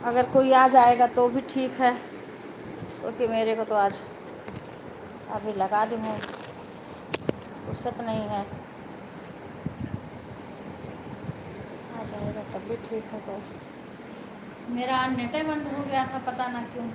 अगर कोई आ जाएगा तो भी ठीक है, क्योंकि मेरे को तो आज अभी लगा दी हूँ, फुर्सत नहीं है। आ जाएगा तब भी ठीक है। तो मेरा नेट ही बंद हो गया था, पता ना क्यों।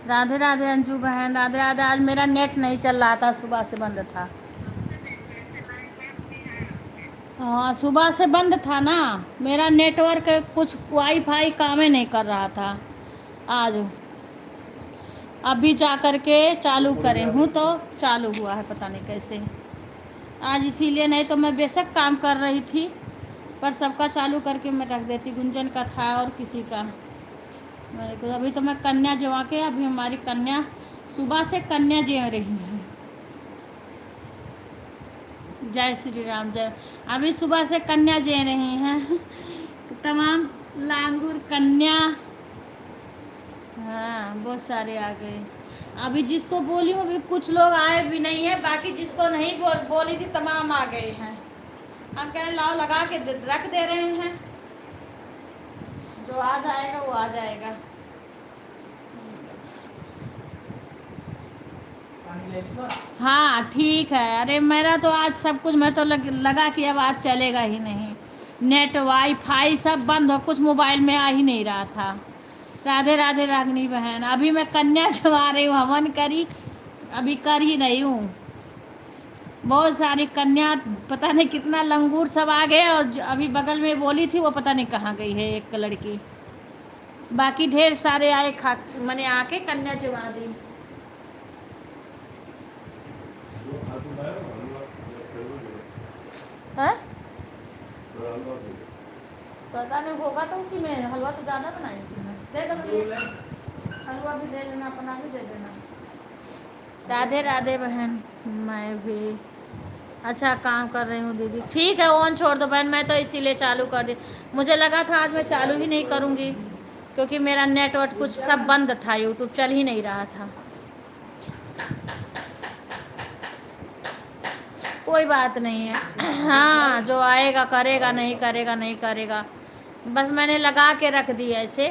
राधे राधे अंजू बहन, राधे राधे। आज मेरा नेट नहीं चल रहा था, सुबह से बंद था। हाँ, सुबह से बंद था ना, मेरा नेटवर्क कुछ वाईफाई काम ही नहीं कर रहा था आज। अभी जा कर के चालू करे हूँ तो चालू हुआ है, पता नहीं कैसे आज। इसीलिए, नहीं तो मैं बेशक काम कर रही थी, पर सबका चालू करके मैं रख देती। गुंजन का था और किसी का मेरे को। अभी तो मैं कन्या जवा के, अभी हमारी कन्या सुबह से कन्या जे रही है। जय श्री राम, जय। अभी सुबह से कन्या जे रही हैं तमाम लांगुर कन्या। हाँ, बहुत सारे आ गए। अभी जिसको बोली हूँ, अभी कुछ लोग आए भी नहीं है, बाकी जिसको नहीं बोली थी तमाम आ गए हैं। हम कह लाओ लगा के रख दे रहे हैं, जो आ जाएगा वो आ जाएगा। हाँ ठीक है। अरे मेरा तो आज सब कुछ, मैं तो लगा कि अब आज चलेगा ही नहीं। नेट वाईफाई सब बंद हो, कुछ मोबाइल में आ ही नहीं रहा था। राधे राधे रागनी बहन। अभी मैं कन्या जमा रही हूँ, हवन करी अभी कर ही रही हूँ। बहुत सारी कन्या, पता नहीं कितना लंगूर सब आ गए। और अभी बगल में बोली थी, वो पता नहीं कहाँ गई है एक लड़की। बाकी ढेर सारे आए, मैंने आके कन्या जमा दी। है? पता नहीं होगा तो उसी में। हलवा तो ज़्यादा बनाई थी मैं, दे दो हलवा भी दे देना, अपना भी दे देना। राधे राधे बहन। मैं भी अच्छा काम कर रही हूँ दीदी। ठीक है, ऑन छोड़ दो बहन, मैं तो इसीलिए चालू कर दी। मुझे लगा था आज मैं चालू ही नहीं करूँगी, क्योंकि मेरा नेटवर्क कुछ सब बंद था, यूट्यूब चल ही नहीं रहा था। कोई बात नहीं है। हाँ, जो आएगा करेगा, नहीं करेगा नहीं करेगा। बस मैंने लगा के रख दी ऐसे।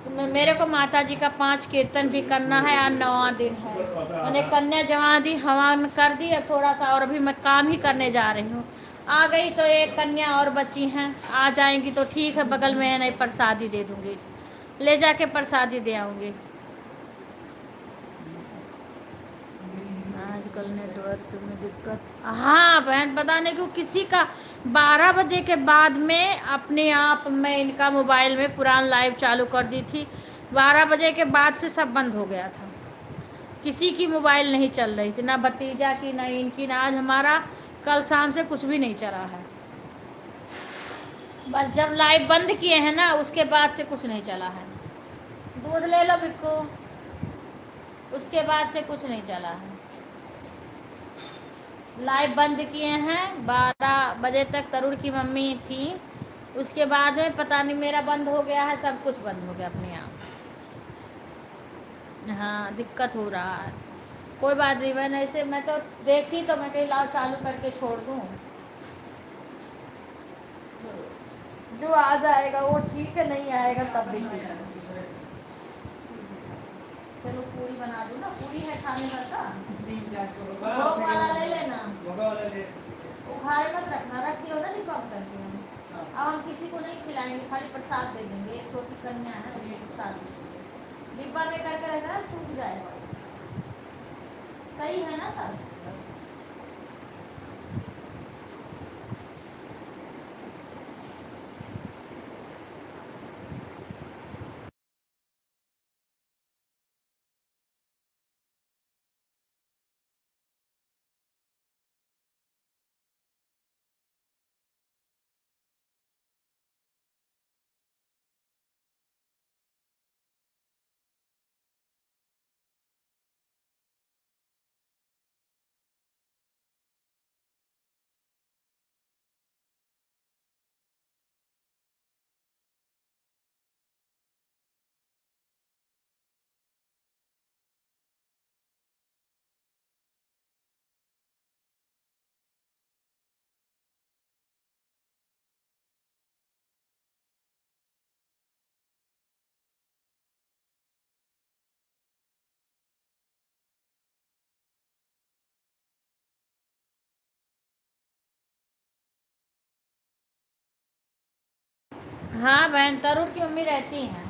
तो मेरे को माता जी का 5 कीर्तन भी करना है, आज 9वां दिन है। मैंने कन्या जमा दी, हवन कर दी, अब थोड़ा सा और अभी मैं काम ही करने जा रही हूँ। आ गई तो एक कन्या और बची हैं, आ जाएंगी तो ठीक है। बगल में है, नहीं प्रसादी दे दूँगी, ले जाके प्रसादी दे आऊँगी। आजकल नेटवर्क में दिक्कत। हाँ बहन, पता नहीं क्यों किसी का 12 बजे के बाद में अपने आप मैं इनका मोबाइल में पुरान लाइव चालू कर दी थी। 12 बजे के बाद से सब बंद हो गया था, किसी की मोबाइल नहीं चल रही थी, ना भतीजा की ना इनकी, ना आज हमारा कल शाम से कुछ भी नहीं चला है। बस जब लाइव बंद किए हैं ना, उसके बाद से कुछ नहीं चला है। दूध ले लो बिक्कू, उसके बाद से कुछ नहीं चला है। लाइव बंद किए हैं 12 बजे तक। तरुण की मम्मी थी, उसके बाद में पता नहीं मेरा बंद हो गया है, सब कुछ बंद हो गया अपने आप। हाँ, दिक्कत हो रहा है। कोई बात नहीं, मैंने ऐसे मैं तो देखी तो मैं कही लाओ चालू करके छोड़ दूँ। जो आ जाएगा वो ठीक है, नहीं आएगा तब भी ठीक है। चलो पूरी बना दूँ ना, पूरी है खाने भर का। भोग वाला ले लेना, उखाड़ मत रखना, रख दियो ना डिब्बा में करके। अब हम किसी को नहीं खिलाएंगे, खाली प्रसाद दे देंगे। एक छोटी कन्या है, उसको प्रसाद दे देंगे। डिब्बा में करके रखना, सूख जाएगा। सही है ना सर? हाँ बहन, तरुण की मम्मी रहती हैं।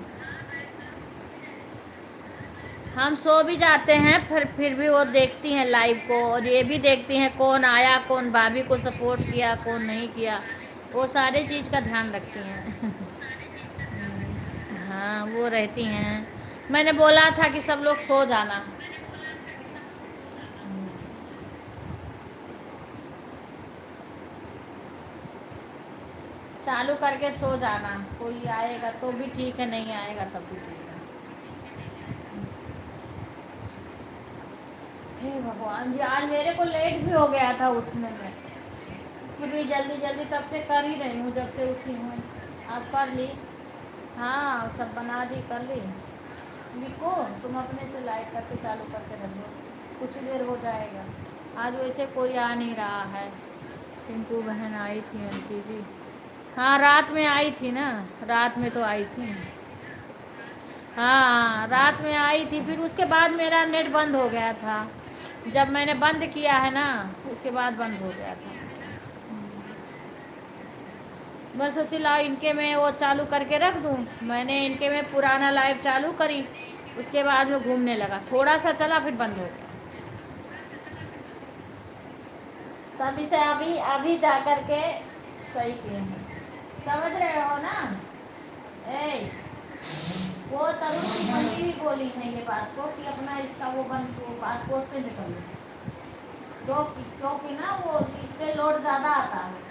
हम सो भी जाते हैं, फिर भी वो देखती हैं लाइव को, और ये भी देखती हैं कौन आया, कौन भाभी को सपोर्ट किया, कौन नहीं किया। वो सारे चीज़ का ध्यान रखती हैं। हाँ, वो रहती हैं। मैंने बोला था कि सब लोग सो जाना। चालू करके सो जाना, कोई आएगा तो भी ठीक है, नहीं आएगा तब भी ठीक है। हे भगवान जी, आज मेरे को लेट भी हो गया था उठने में, फिर भी जल्दी जल्दी तब से कर ही रही हूँ, जब से उठी हूँ। आप कर ली? हाँ, सब बना दी, कर ली। लिखो, तुम अपने से लाइट करके चालू करके रख दो, कुछ ही देर हो जाएगा। आज वैसे कोई आ नहीं रहा है। टिंकू बहन आई थी, आंटी जी। हाँ, रात में आई थी ना, रात में तो आई थी। हाँ, रात में आई थी, फिर उसके बाद मेरा नेट बंद हो गया था। जब मैंने बंद किया है ना, उसके बाद बंद हो गया था। मैं सोची लाओ इनके में वो चालू करके रख दूँ। मैंने इनके में पुराना लाइव चालू करी, उसके बाद वो घूमने लगा, थोड़ा सा चला फिर बंद हो गया। तभी से अभी अभी जा कर के सही किए हैं, समझ रहे हो ना? ए, वो तरुण की मम्मी भी बोली है ये बात को कि अपना इसका वो बंद पासपोर्ट से निकल लो, क्योंकि ना वो इस पे लोड ज़्यादा आता है।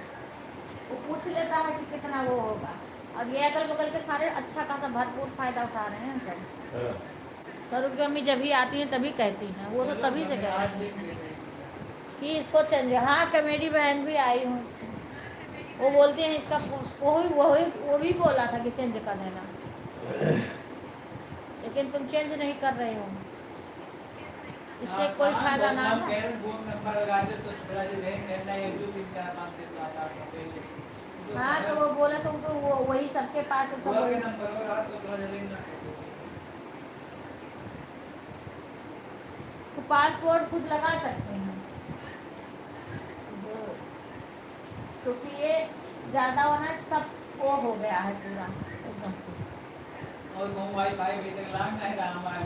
वो पूछ लेता है कि कितना वो होगा, और ये अगल बगल के सारे अच्छा खासा भरपूर फायदा उठा रहे हैं सब। तरुण की मम्मी जब भी आती हैं तभी कहती हैं, वो तो तभी से कह रही हैं कि इसको चेंज। हाँ, कमेडी बहन भी आई हूँ, वो बोलती हैं इसका, वो भी बोला था कि चेंज कर देना, लेकिन तुम चेंज नहीं कर रहे हो, इससे कोई फायदा ना है। हाँ, तो वो बोला तो वो वही सबके पास है, सब वही। तो पासपोर्ट खुद लगा सकते हैं, क्योंकि ये ज़्यादा होना सब वो हो गया है पूरा एकदम से। और वो वाईफाई भी तक लाना है हमारे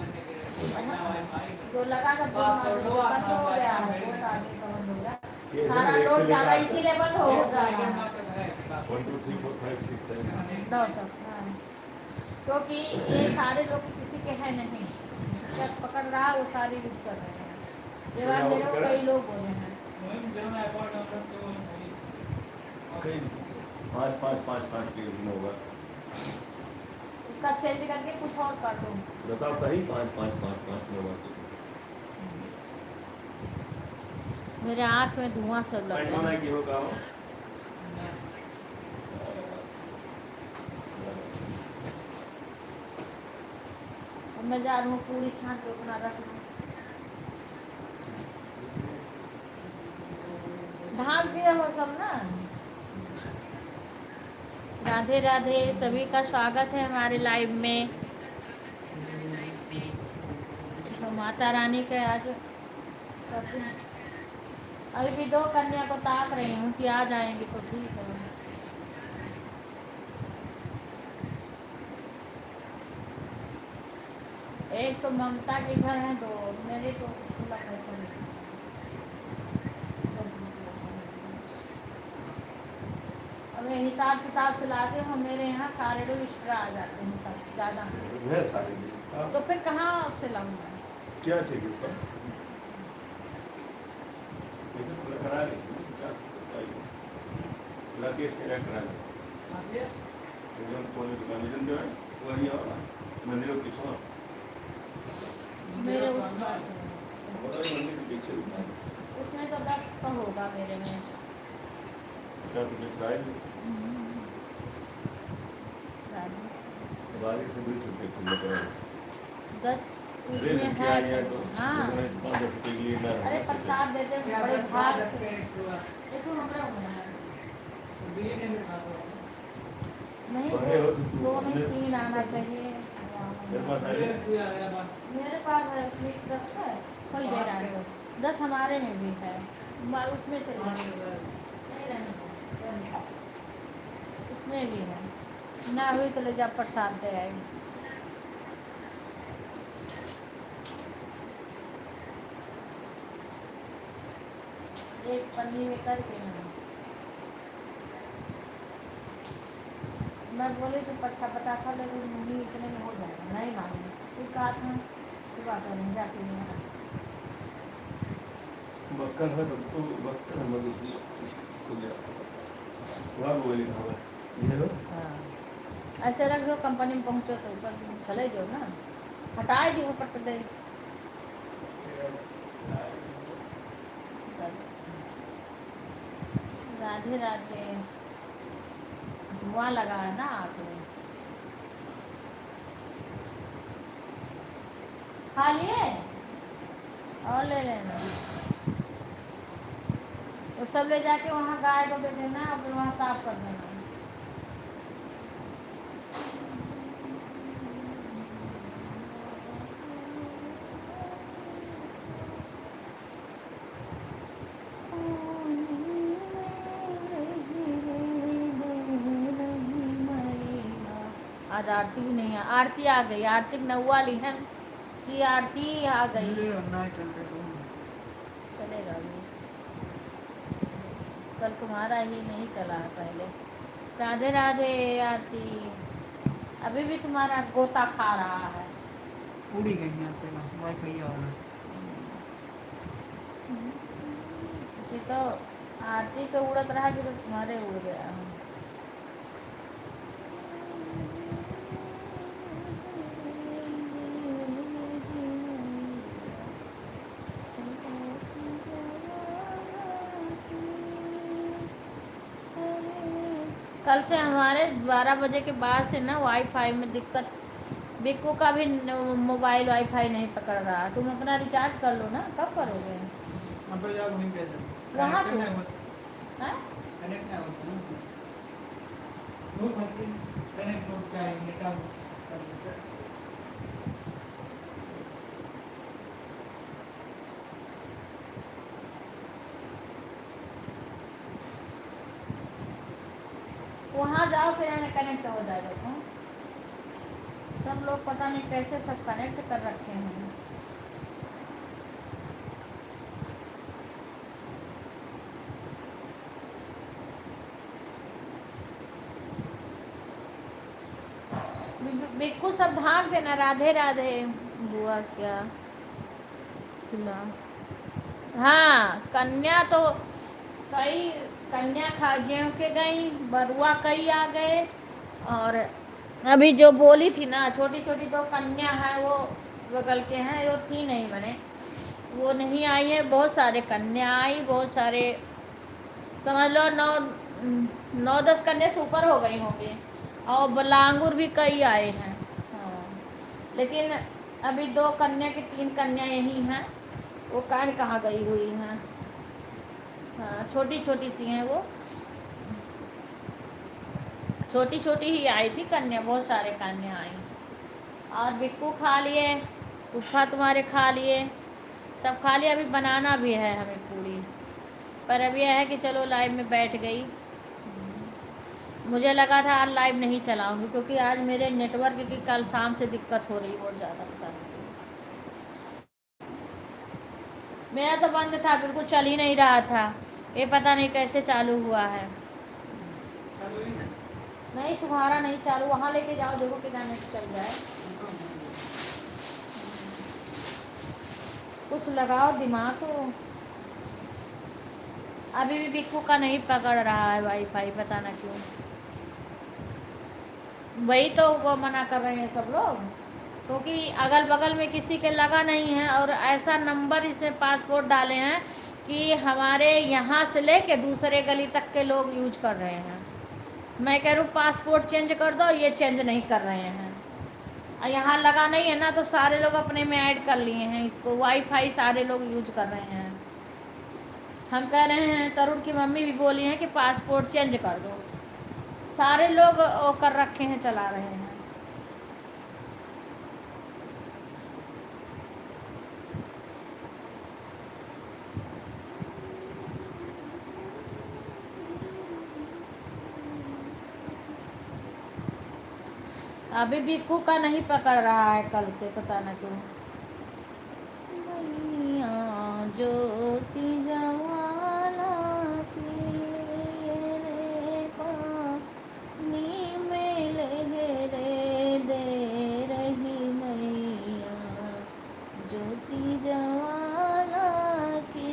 जो लगा था बंद हो गया है, बहुत आदमी का बंद हो गया, सारा लोड ज़्यादा इसीलिए बंद हो जा रहा है। 1 2 3 4 5 6 7 क्योंकि ये सारे लोग किसी के हैं नहीं, जब पकड़ रहा वो सारे यूज कर रहे हैं। ये बात मेरे को कई लोग बोले हैं। 5 5 5 5 के दिन होगा। उसका चेंज करके कुछ और कर दो। बताओ कहीं 5 5 5 5 में होगा। मेरे आँख में धुआं सब लग गया। की होगा मैं जा रही हूँ पूरी छान के अपना रख लूँ, ढाल दिए हो सब ना। राधे राधे, सभी का स्वागत है हमारे लाइव में। चलो माता रानी के आज करते हैं। अभी भी 2 कन्या को ताक रही हूँ कि आ जाएंगे तो ठीक है। एक तो ममता के घर है, 2 मेरे को खुला पैसा नहीं। अब मैं हिसाब किताब से लाती हूँ, मेरे यहाँ सारे लोग एक्स्ट्रा आ जाते हैं सब ज़्यादा, है सारी हाँ, तो फिर कहाँ से लाऊंगा। क्या चाहिए ऊपर ये तो पूरा करा लेंगे क्या चाहिए लाके इसके करा लेंगे एकदम कोने दुकान में जो है वही और मंदिरों की शॉप मेरे उस बार से बड़ा मंदिर के पीछे दुकान उसमें तो 10 तो होगा मेरे में। क्या तुझे ट्राई बारिश से 20 रुपये किलो करा 10 उसमें है पैसा। हाँ अरे प्रसाद देते हैं बड़े भाग से। देखो हमारा होना है नहीं, 2 नहीं 3 आना चाहिए। मेरे पास है उसमें 10 है, कोई दे रहा है तो 10 हमारे में भी है, उसमें से नहीं रहने, उसमें भी है ना, हुई तो ले जा प्रसाद दे आए। एक पन्नी में करके मैं बोली तो बतासा ले लूँगी, इतने में हो जाएगा, नहीं मालूम फिर कहा था सुबह तो नहीं जाती है। मक्खन है तो मक्खन हम दूसरी वहाँ बोली था ये लो हाँ ऐसे रख दो, कंपनी में पहुँचो तो ऊपर चले जाओ ना, हटाए दी ऊपर तो दे। राधे राधे, धुआं लगा है ना आँख में। खा लिए और ले लेना, वो सब ले जाके वहाँ गाय को दे देना और फिर वहाँ साफ कर देना। आज आरती भी नहीं है, आरती आ गई, आरती नौवा लिहन की आरती आ गई। चलेगा भी, कल तुम्हारा ही नहीं चला है पहले। राधे राधे आरती, अभी भी तुम्हारा गोता खा रहा है। उड़ी गई यहाँ पे ना वाईफाई वाला। कि तो आरती के उड़त रहा कि तो तुम्हारे उड़ गया। कल से हमारे 12 बजे के बाद से ना वाईफाई में दिक्कत, बिक्कू का भी मोबाइल वाईफाई नहीं पकड़ रहा। तुम अपना रिचार्ज कर लो ना, कब करोगे? अब तो जाओ वहीं पे वहाँ कनेक्ट पे? नहीं होता, हैं? कनेक्ट नहीं होता ना वो खाती कनेक्ट हो चाहिए नेटा कर लेते। वहाँ जाओ फिर कनेक्ट हो जाएगा। तुम सब लोग पता नहीं कैसे सब कनेक्ट कर रखे हैं। बिक्कू सब भाग देना। राधे राधे बुआ क्या खिला। हाँ कन्या तो कई कन्या खा ज्यों के गई, बरुआ कई आ गए। और अभी जो बोली थी ना छोटी छोटी 2 कन्या है वो बगल के हैं, वो थी नहीं बने, वो नहीं आई है। बहुत सारे कन्या आई, बहुत सारे समझ लो 9-10 कन्या से ऊपर हो गई होंगी। और बलांगुर भी कई आए हैं। हाँ लेकिन अभी 2 कन्या की 3 कन्या यही हैं, वो कहाँ गई हुई हैं। हाँ, छोटी छोटी सी हैं वो, छोटी छोटी ही आई थी कन्या, बहुत सारे कन्या आई। और बिक्कू खा लिए, उफ़ा तुम्हारे खा लिए, सब खा लिया। अभी बनाना भी है हमें पूरी, पर अब यह है कि चलो लाइव में बैठ गई। मुझे लगा था आज लाइव नहीं चलाऊंगी, क्योंकि आज मेरे नेटवर्क की कल शाम से दिक्कत हो रही बहुत ज़्यादा, पता नहीं। मेरा तो बंद था, बिल्कुल चल ही नहीं रहा था, ये पता नहीं कैसे चालू हुआ है। चलो ही ना। नहीं, तुम्हारा नहीं चालू, वहाँ लेके जाओ, देखो कि नेट चल जाए। कुछ लगाओ दिमाग को। अभी भी बिक्कू का नहीं पकड़ रहा है वाईफाई, पता ना क्यों। वही तो वो मना कर रहे हैं सब लोग, क्योंकि अगल बगल में किसी के लगा नहीं है, और ऐसा नंबर इसमें पासपोर्ट डाले हैं कि हमारे यहाँ से लेके दूसरे गली तक के लोग यूज कर रहे हैं। मैं कह रहा हूँ पासपोर्ट चेंज कर दो, ये चेंज नहीं कर रहे हैं। और यहाँ लगा नहीं है ना, तो सारे लोग अपने में ऐड कर लिए हैं इसको, वाईफाई सारे लोग यूज कर रहे हैं। हम कह रहे हैं, तरुण की मम्मी भी बोली हैं कि पासपोर्ट चेंज कर दो, सारे लोग वो कर रखे हैं, चला रहे हैं। अभी बिक्कू का नहीं पकड़ रहा है कल से, पता ना क्यों। मैया ज्योति जवाला की रे पानी में लहरे दे रही मैया ज्योति जवाला की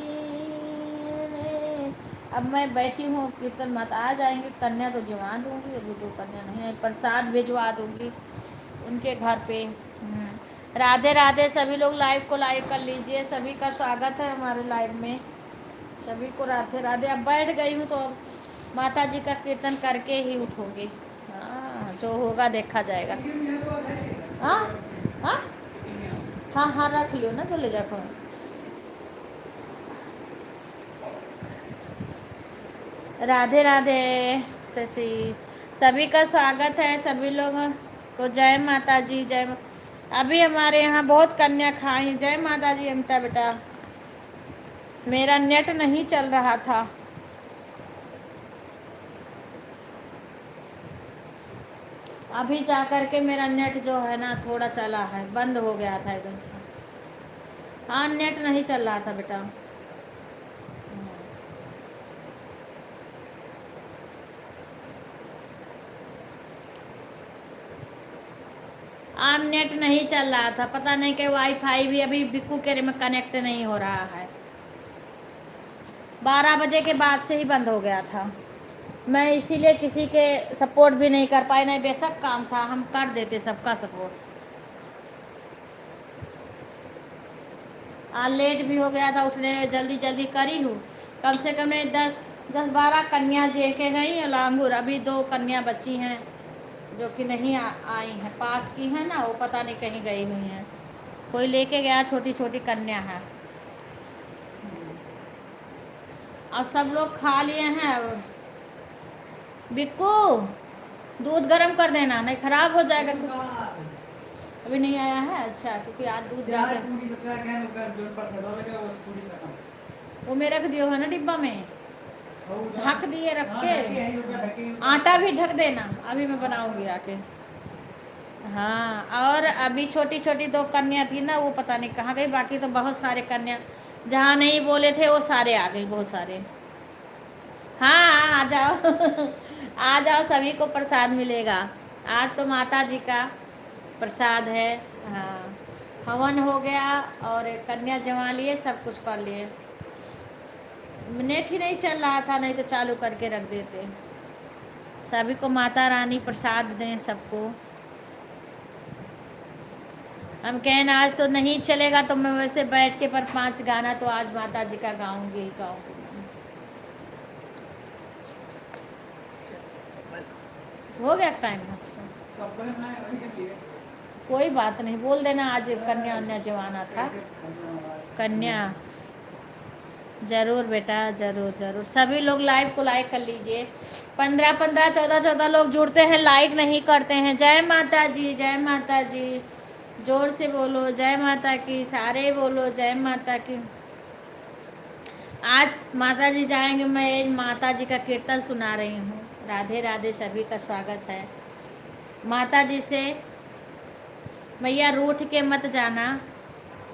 रे। अब मैं बैठी हूँ, कीर्तन मत आ जाएंगे, कन्या तो जमा दूंगी, अभी 2 कन्या नहीं है, प्रसाद भिजवा दूंगी उनके घर पे। राधे राधे, सभी लोग लाइव को लाइक कर लीजिए, सभी का स्वागत है हमारे लाइव में, सभी को राधे राधे। अब बैठ गई हूँ तो अब माता जी का कीर्तन करके ही उठूँगी। हाँ, जो होगा देखा जाएगा। हाँ हाँ हाँ हाँ, रख लियो ना, जो ले जाकर। राधे राधे शशि, सभी का स्वागत है, सभी लोगों को जय माता जी, जय। अभी हमारे यहाँ बहुत कन्या खाई, जय माता जी। अमिता बेटा, मेरा नेट नहीं चल रहा था, अभी जा कर के मेरा नेट जो है ना थोड़ा चला है, बंद हो गया था एकदम से। हाँ, नेट नहीं चल रहा था बेटा। नेट नहीं चल रहा था, पता नहीं कि वाईफाई भी अभी बिक्कू के में कनेक्ट नहीं हो रहा है। 12 बजे के बाद से ही बंद हो गया था, मैं इसीलिए किसी के सपोर्ट भी नहीं कर पाई, नहीं बेशक काम था, हम कर देते सबका सपोर्ट। आज लेट भी हो गया था उठने में, जल्दी जल्दी करी हूँ। कम से कम 10-12 कन्या जे के गई और लांगूर, अभी 2 कन्या बची हैं जो कि नहीं आई हैं, पास की हैं ना, वो पता नहीं कहीं गई हुई हैं, कोई लेके गया, छोटी छोटी कन्या है। और सब लोग खा लिए हैं। अब बिक्कू, दूध गर्म कर देना, नहीं खराब हो जाएगा। अभी नहीं आया है, अच्छा, क्योंकि आज दूध ज़्यादा, वो में रख दियो है ना डिब्बा में, ढक दिए रख के। आटा भी ढक देना, अभी मैं बनाऊंगी आके। हाँ, और अभी छोटी छोटी 2 कन्या थी ना, वो पता नहीं कहाँ गई, बाकी तो बहुत सारे कन्या जहाँ नहीं बोले थे वो सारे आ गई, बहुत सारे। हाँ, आ जाओ आ जाओ, सभी को प्रसाद मिलेगा। आज तो माता जी का प्रसाद है। हाँ, हवन हो गया और कन्या जमा लिए, सब कुछ कर लिए। नेट ही नहीं चल रहा था, नहीं तो चालू करके रख देते। सभी को माता रानी प्रसाद दें सबको। हम कहें आज तो नहीं चलेगा, तो मैं वैसे बैठ के पर 5 गाना तो आज माता जी का गाऊंगी ही गाऊंगी। हो गया टाइम, अच्छा कोई बात नहीं, बोल देना आज कन्या अन्या जमाना था। कन्या ज़रूर बेटा, ज़रूर ज़रूर। सभी लोग लाइव को लाइक कर लीजिए। 15-15, 14-14 लोग जुड़ते हैं, लाइक नहीं करते हैं। जय माता जी, जय माता जी। जोर से बोलो जय माता की, सारे बोलो जय माता की। आज माता जी जाएंगे, मैं माता जी का कीर्तन सुना रही हूँ। राधे राधे, सभी का स्वागत है। माता जी से मैया रूठ के मत जाना,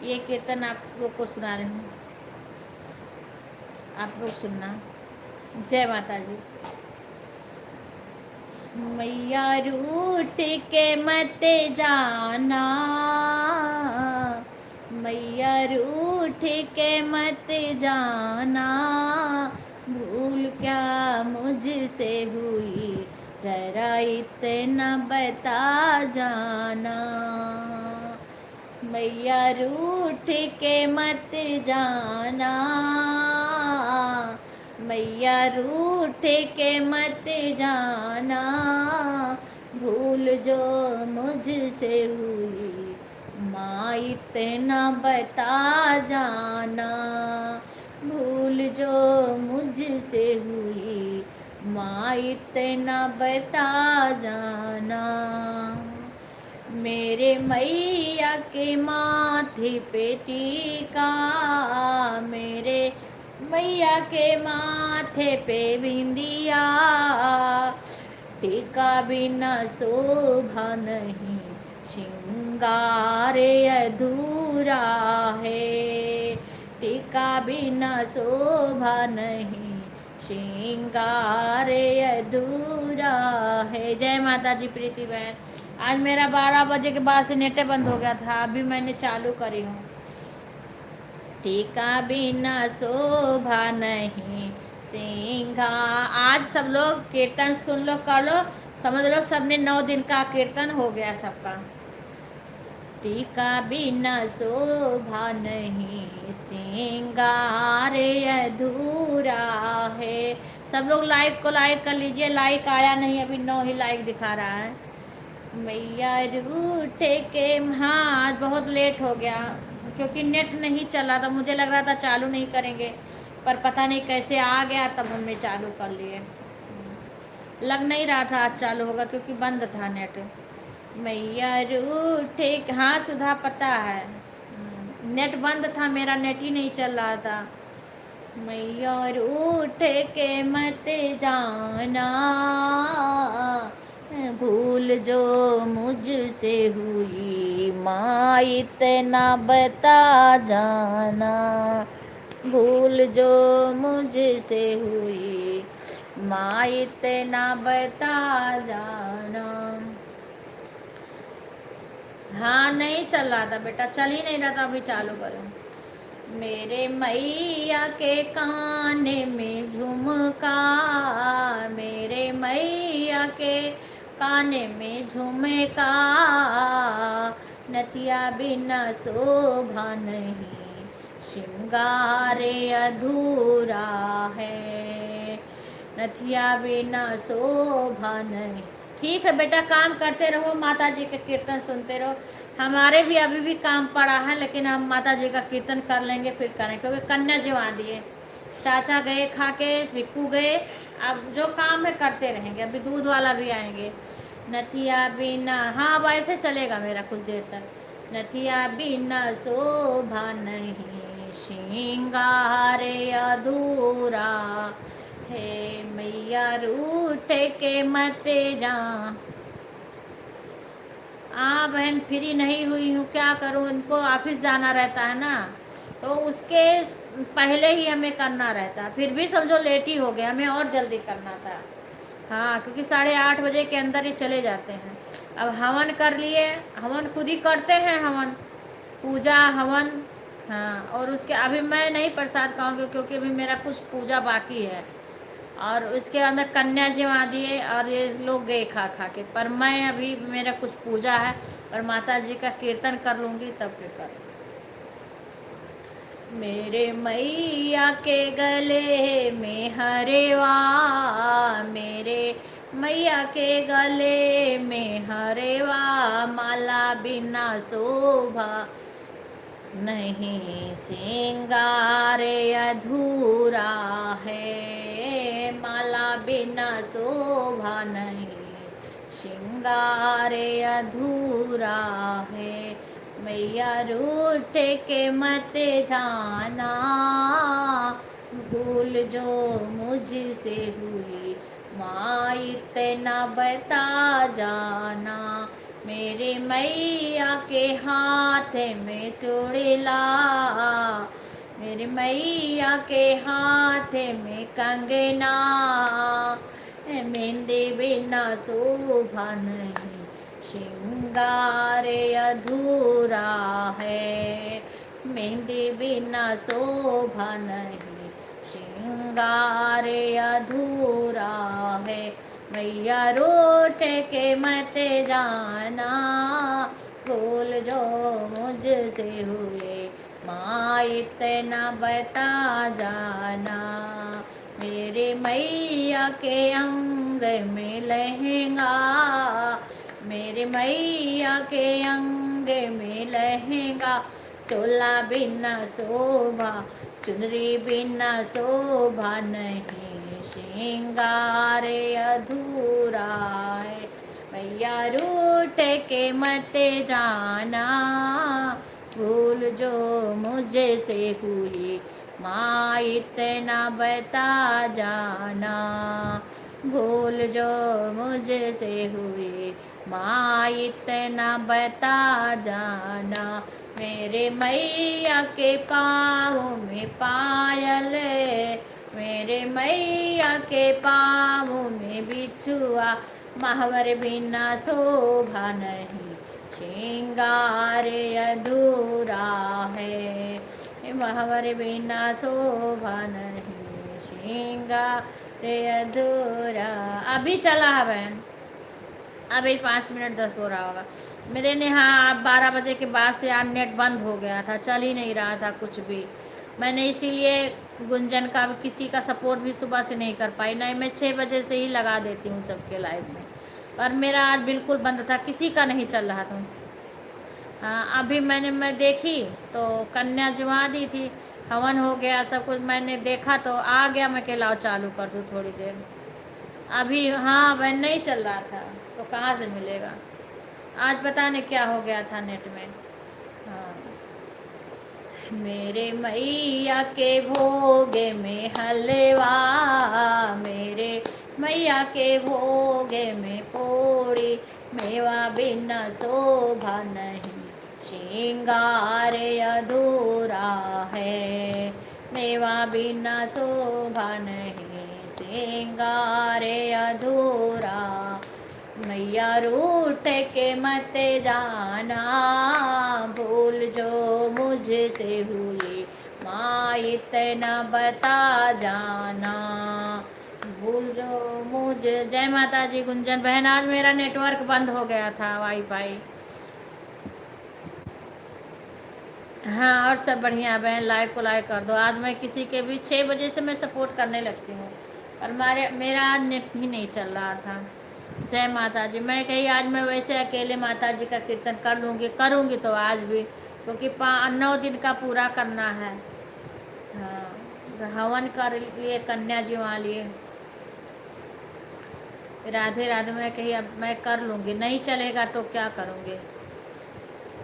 ये कीर्तन आप लोग को सुना रही हूँ, आप लोग सुनना। जय माता जी। मैया रूठ के मत जाना, मैया रूठ के मत जाना, भूल क्या मुझसे हुई जरा इतना बता जाना। मैया रूठ के मत जाना, मैया रूठ के मत जाना, भूल जो मुझसे हुई माँ इतना बता जाना, भूल जो मुझसे हुई माँ इतना बता जाना। मेरे मैया के माथे पे टीका, मेरे मैया के माथे पे बिंदिया, टीका बिना शोभा नहीं, श्रृंगार अधूरा है। टीका बिना शोभा नहीं, श्रृंगार अधूरा है। जय माता जी प्रीति बहन। आज मेरा 12 बजे के बाद से नेट बंद हो गया था, अभी मैंने चालू करी हूँ। टीका बिना शोभा नहीं सिंघा। आज सब लोग कीर्तन सुन लो, कर लो, समझ लो सबने 9 दिन का कीर्तन हो गया सबका। टीका बिना शोभा नहीं, सिंगार अधूरा है। सब लोग लाइक को लाइक कर लीजिए। लाइक आया नहीं, अभी 9 ही लाइक दिखा रहा है। मैया रूठे के, हाँ आज बहुत लेट हो गया क्योंकि नेट नहीं चला था। मुझे लग रहा था चालू नहीं करेंगे, पर पता नहीं कैसे आ गया, तब हमने चालू कर लिए। लग नहीं रहा था आज चालू होगा क्योंकि बंद था नेट। मैया रूठे, हाँ सुधा पता है, नेट बंद था, मेरा नेट ही नहीं चल रहा था। मैया रूठ के मत जाना, भूल जो मुझसे हुई माँ इतना बता जाना, भूल जो मुझसे हुई माँ इतना बता जाना। हाँ नहीं चल रहा था बेटा, चल ही नहीं रहा था, अभी चालू करूँ। मेरे मैया के कान में झुमका, मेरे मैया के कान में झुमका, नथिया बिना शोभा नहीं, श्रृंगार अधूरा है। नथिया बिना शोभा नहीं। ठीक है बेटा, काम करते रहो, माता जी के कीर्तन सुनते रहो। हमारे भी अभी भी काम पड़ा है, लेकिन हम माता जी का कीर्तन कर लेंगे फिर करें, क्योंकि कन्या जमा दिए, चाचा गए खा के, बिक्कू गए, अब जो काम है करते रहेंगे। अभी दूध वाला भी आएंगे। नथिया बिना, हाँ अब ऐसे चलेगा मेरा कुछ देर तक। नथिया बिना शोभा नहीं, श्रृंगार अधूरा है। मैया रूठ के मत जा। हाँ बहन, फ्री नहीं हुई हूँ, क्या करूँ, इनको ऑफिस जाना रहता है ना, तो उसके पहले ही हमें करना रहता, फिर भी समझो लेट ही हो गया, हमें और जल्दी करना था। हाँ क्योंकि 8:30 बजे के अंदर ही चले जाते हैं। अब हवन कर लिए, हवन खुद ही करते हैं, हवन पूजा हवन। हाँ और उसके अभी मैं नहीं प्रसाद खाऊंगी क्योंकि अभी मेरा कुछ पूजा बाकी है, और उसके अंदर कन्या जमा दिए और ये लोग गए खा खा के, पर मैं अभी मेरा कुछ पूजा है, पर माता जी का कीर्तन कर लूँगी तब फिर कर। मेरे मैया के गले में हरवा, मेरे मैया के गले में हरेवा माला बिना शोभा नहीं, सिंगार अधूरा है, माला बिना शोभा नहीं, श्रृंगार अधूरा है। मैया रूठ के मत जाना, भूल जो मुझसे हुई माँ इतना बता जाना। मेरे मैया के हाथ में चूड़िला, मेरे मैया के हाथ में कंगना, मेहंदी बिना शोभा नहीं, श्रृंगार अधूरा है, मेहंदी बिना शोभा नहीं, श्रृंगार अधूरा है। मैया रूठ के मत जाना, भूल जो मुझसे हुए माँ इतना बता जाना। मेरे मैया के अंग में लहंगा, मेरे मैया के अंग में लहंगा, चोला बिना शोभा चुनरी बिना शोभा नहीं, श्रृंगार अधूरा है। मैया रूठ के मत जाना, भूल जो मुझसे हुई माँ इतना बता जाना, भूल जो मुझसे हुई माँ इतना बता जाना। मेरे मैया के पाँव में पायल, मेरे मैया के पाँव में बिछुआ, महावर बिना शोभा नहीं, श्रृंगार अधूरा है, महावर बिना शोभा नहीं, श्रृंगार अधूरा। अभी चला है बहन, अभी 5 मिनट 10 हो रहा होगा। मेरे ने हाँ 12 बजे के बाद से यार नेट बंद हो गया था, चल ही नहीं रहा था कुछ भी। मैंने इसीलिए गुंजन का किसी का सपोर्ट भी सुबह से नहीं कर पाई, नहीं मैं 6 बजे से ही लगा देती हूँ सबके लाइव में, पर मेरा आज बिल्कुल बंद था, किसी का नहीं चल रहा था। हाँ अभी मैं देखी तो कन्या जुआ दी थी, हवन हो गया सब कुछ, मैंने देखा तो आ गया, मैं कहलाओ चालू कर दूँ थोड़ी देर। अभी हाँ वह नहीं चल रहा था तो कहाँ से मिलेगा, आज पता नहीं क्या हो गया था नेट में। हाँ मेरे मैया के भोगे में हलवा, मेरे मैया के भोगे में पोड़ी, मेवा बिना शोभा नहीं, श्रृंगार अधूरा है, मेवा बिना शोभा नहीं, श्रृंगार अधूरा। मैया रूठ के मत जाना, भूल जो मुझसे हुई माँ इतना बता जाना, भूल जो मुझे। जय माता जी गुंजन बहन, आज मेरा नेटवर्क बंद हो गया था वाईफाई। हाँ और सब बढ़िया बहन, लाइक को लाइक कर दो। आज मैं किसी के भी 6 बजे से मैं सपोर्ट करने लगती हूँ, और मेरा आज नेट ही नहीं चल रहा था। जय माता जी। मैं कही आज मैं वैसे अकेले माता जी का कीर्तन कर लूँगी, करूँगी तो आज भी, क्योंकि 9 दिन का पूरा करना है। हाँ हवन कर लिए, कन्या जी वहाँ लिए, राधे राधे। मैं कही अब मैं कर लूँगी, नहीं चलेगा तो क्या करूँगी।